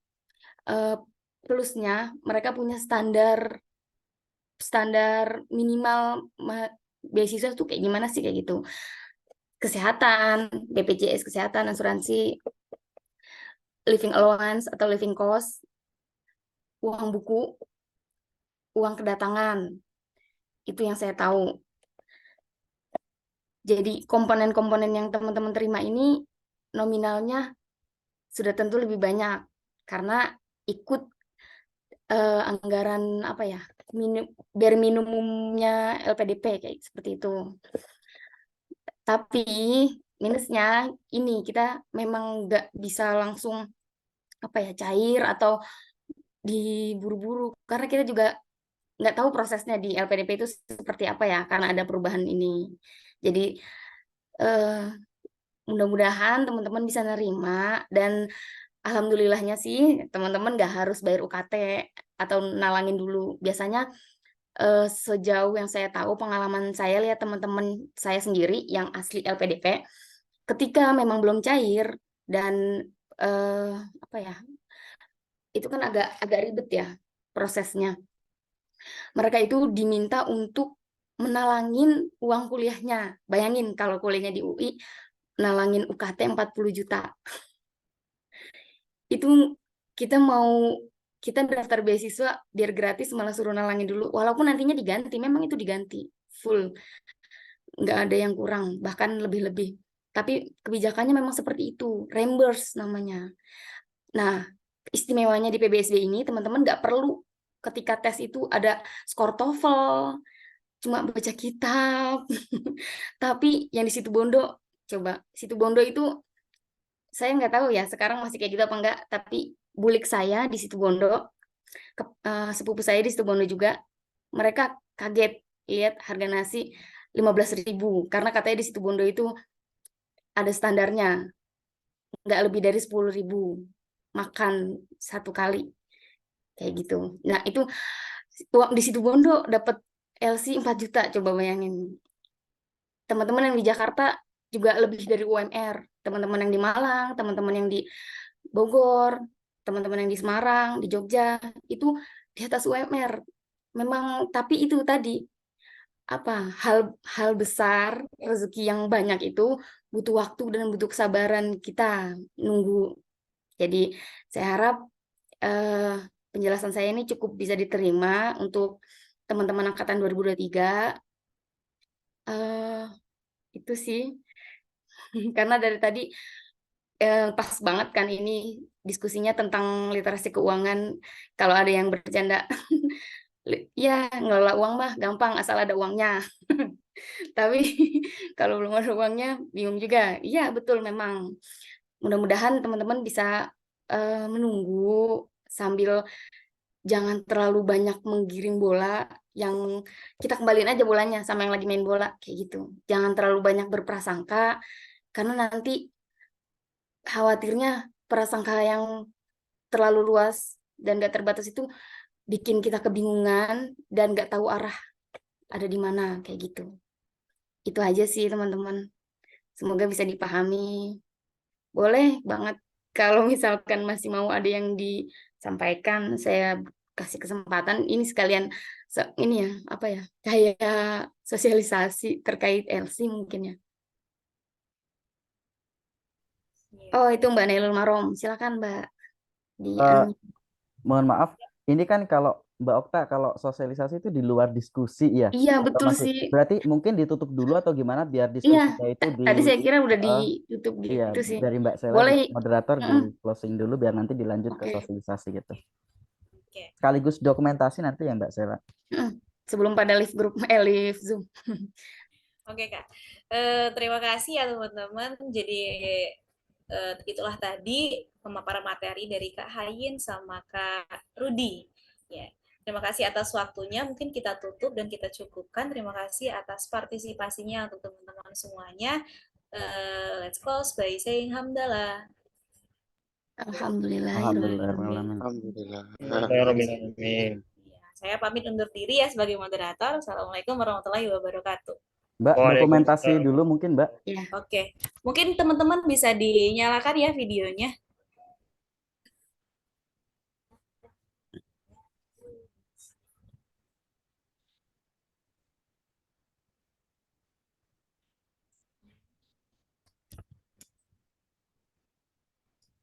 plusnya mereka punya standar minimal beasiswa tuh kayak gimana sih, kayak gitu. Kesehatan, BPJS kesehatan, asuransi, living allowance atau living cost, uang buku, uang kedatangan. Itu yang saya tahu. Jadi komponen-komponen yang teman-teman terima ini nominalnya sudah tentu lebih banyak karena ikut anggaran apa ya, bare minimumnya LPDP kayak seperti itu. Tapi minusnya ini kita memang nggak bisa langsung apa ya, cair atau diburu-buru karena kita juga nggak tahu prosesnya di LPDP itu seperti apa ya, karena ada perubahan ini. Jadi mudah-mudahan teman-teman bisa nerima, dan alhamdulillahnya sih teman-teman nggak harus bayar UKT atau nalangin dulu. Biasanya sejauh yang saya tahu, pengalaman saya lihat teman-teman saya sendiri yang asli LPDP, ketika memang belum cair dan apa ya, itu kan agak ribet ya prosesnya. Mereka itu diminta untuk menalangin uang kuliahnya. Bayangin kalau kuliahnya di UI, nalangin UKT 40 juta. Itu kita daftar beasiswa biar gratis malah suruh nalangin dulu. Walaupun nantinya diganti, memang itu diganti full. Nggak ada yang kurang, bahkan lebih-lebih. Tapi kebijakannya memang seperti itu, reimburse namanya. Nah, istimewanya di PBSD ini, teman-teman nggak perlu ketika tes itu ada skor TOEFL, cuma baca kitab. Tapi yang di Situbondo, coba Situbondo itu saya nggak tahu ya sekarang masih kayak gitu apa enggak, tapi bulik saya di Situbondo, sepupu saya di Situbondo juga, mereka kaget lihat harga nasi 15.000 karena katanya di Situbondo itu ada standarnya, nggak lebih dari 10.000 makan satu kali kayak gitu. Nah, itu uang di Situbondo dapat LC 4 juta, coba bayangin. Teman-teman yang di Jakarta juga lebih dari UMR. Teman-teman yang di Malang, teman-teman yang di Bogor, teman-teman yang di Semarang, di Jogja, itu di atas UMR. Memang, tapi itu tadi apa, hal besar, rezeki yang banyak itu butuh waktu dan butuh kesabaran kita nunggu. Jadi saya harap penjelasan saya ini cukup bisa diterima untuk teman-teman angkatan 2023. Itu sih. Karena dari tadi pas banget kan ini diskusinya tentang literasi keuangan. Kalau ada yang bercanda, ya ngelola uang mah gampang asal ada uangnya. Tapi kalau belum ada uangnya bingung juga. Iya betul, memang. Mudah-mudahan teman-teman bisa menunggu sambil jangan terlalu banyak menggiring bola, yang kita kembaliin aja bolanya sama yang lagi main bola kayak gitu. Jangan terlalu banyak berprasangka karena nanti khawatirnya prasangka yang terlalu luas dan gak terbatas itu bikin kita kebingungan dan gak tahu arah ada di mana kayak gitu. Itu aja sih teman-teman. Semoga bisa dipahami. Boleh banget kalau misalkan masih mau ada yang disampaikan, saya kasih kesempatan. Ini sekalian ini ya, apa ya, kayak sosialisasi terkait LC mungkin ya. Oh, itu Mbak Nailul Marom. Silakan Mbak. Mohon maaf, ini kan kalau Mbak Okta, kalau sosialisasi itu di luar diskusi ya? Iya, Atau betul masih? sih. Berarti mungkin ditutup dulu atau gimana biar Iya, diskusinya itu tadi saya kira udah ditutup iya, gitu sih. dari Mbak Sela Boleh. moderator di closing dulu biar nanti dilanjut ke Oke. sosialisasi gitu. Oke. Sekaligus dokumentasi nanti ya Mbak Sela. Sebelum pada live grup, live Zoom. Oke Kak, terima kasih ya teman-teman. Jadi itulah tadi pemaparan materi dari Kak Hayin sama Kak Rudi. Ya, terima kasih atas waktunya. Mungkin kita tutup dan kita cukupkan. Terima kasih atas partisipasinya untuk teman-teman semuanya. Let's close by saying hamdalah. Alhamdulillah. Alhamdulillah. Saya pamit undur diri ya sebagai moderator. Assalamualaikum warahmatullahi wabarakatuh. Mbak, dokumentasi dulu mungkin Mbak. Ya. Oke, mungkin teman-teman bisa dinyalakan ya videonya.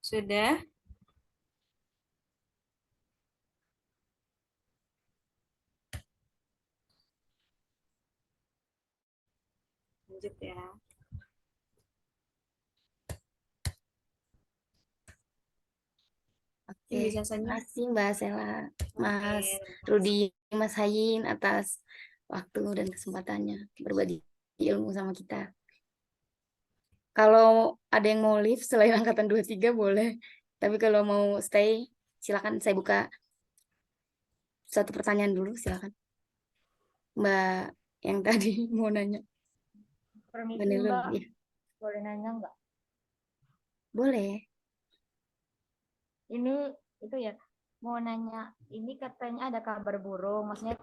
Sudah? Lanjut ya. Oke, terima kasih Mbak Sela, Mas Rudi, Mas Hayin atas waktu dan kesempatannya berbagi ilmu sama kita. Kalau ada yang mau live selain angkatan 23 boleh, tapi kalau mau stay silakan, saya buka satu pertanyaan dulu, silakan. Mbak yang tadi mau nanya. Permisi Mbak, Ya. boleh nanya nggak? Boleh. Ini itu ya, mau nanya, ini katanya ada kabar burung, maksudnya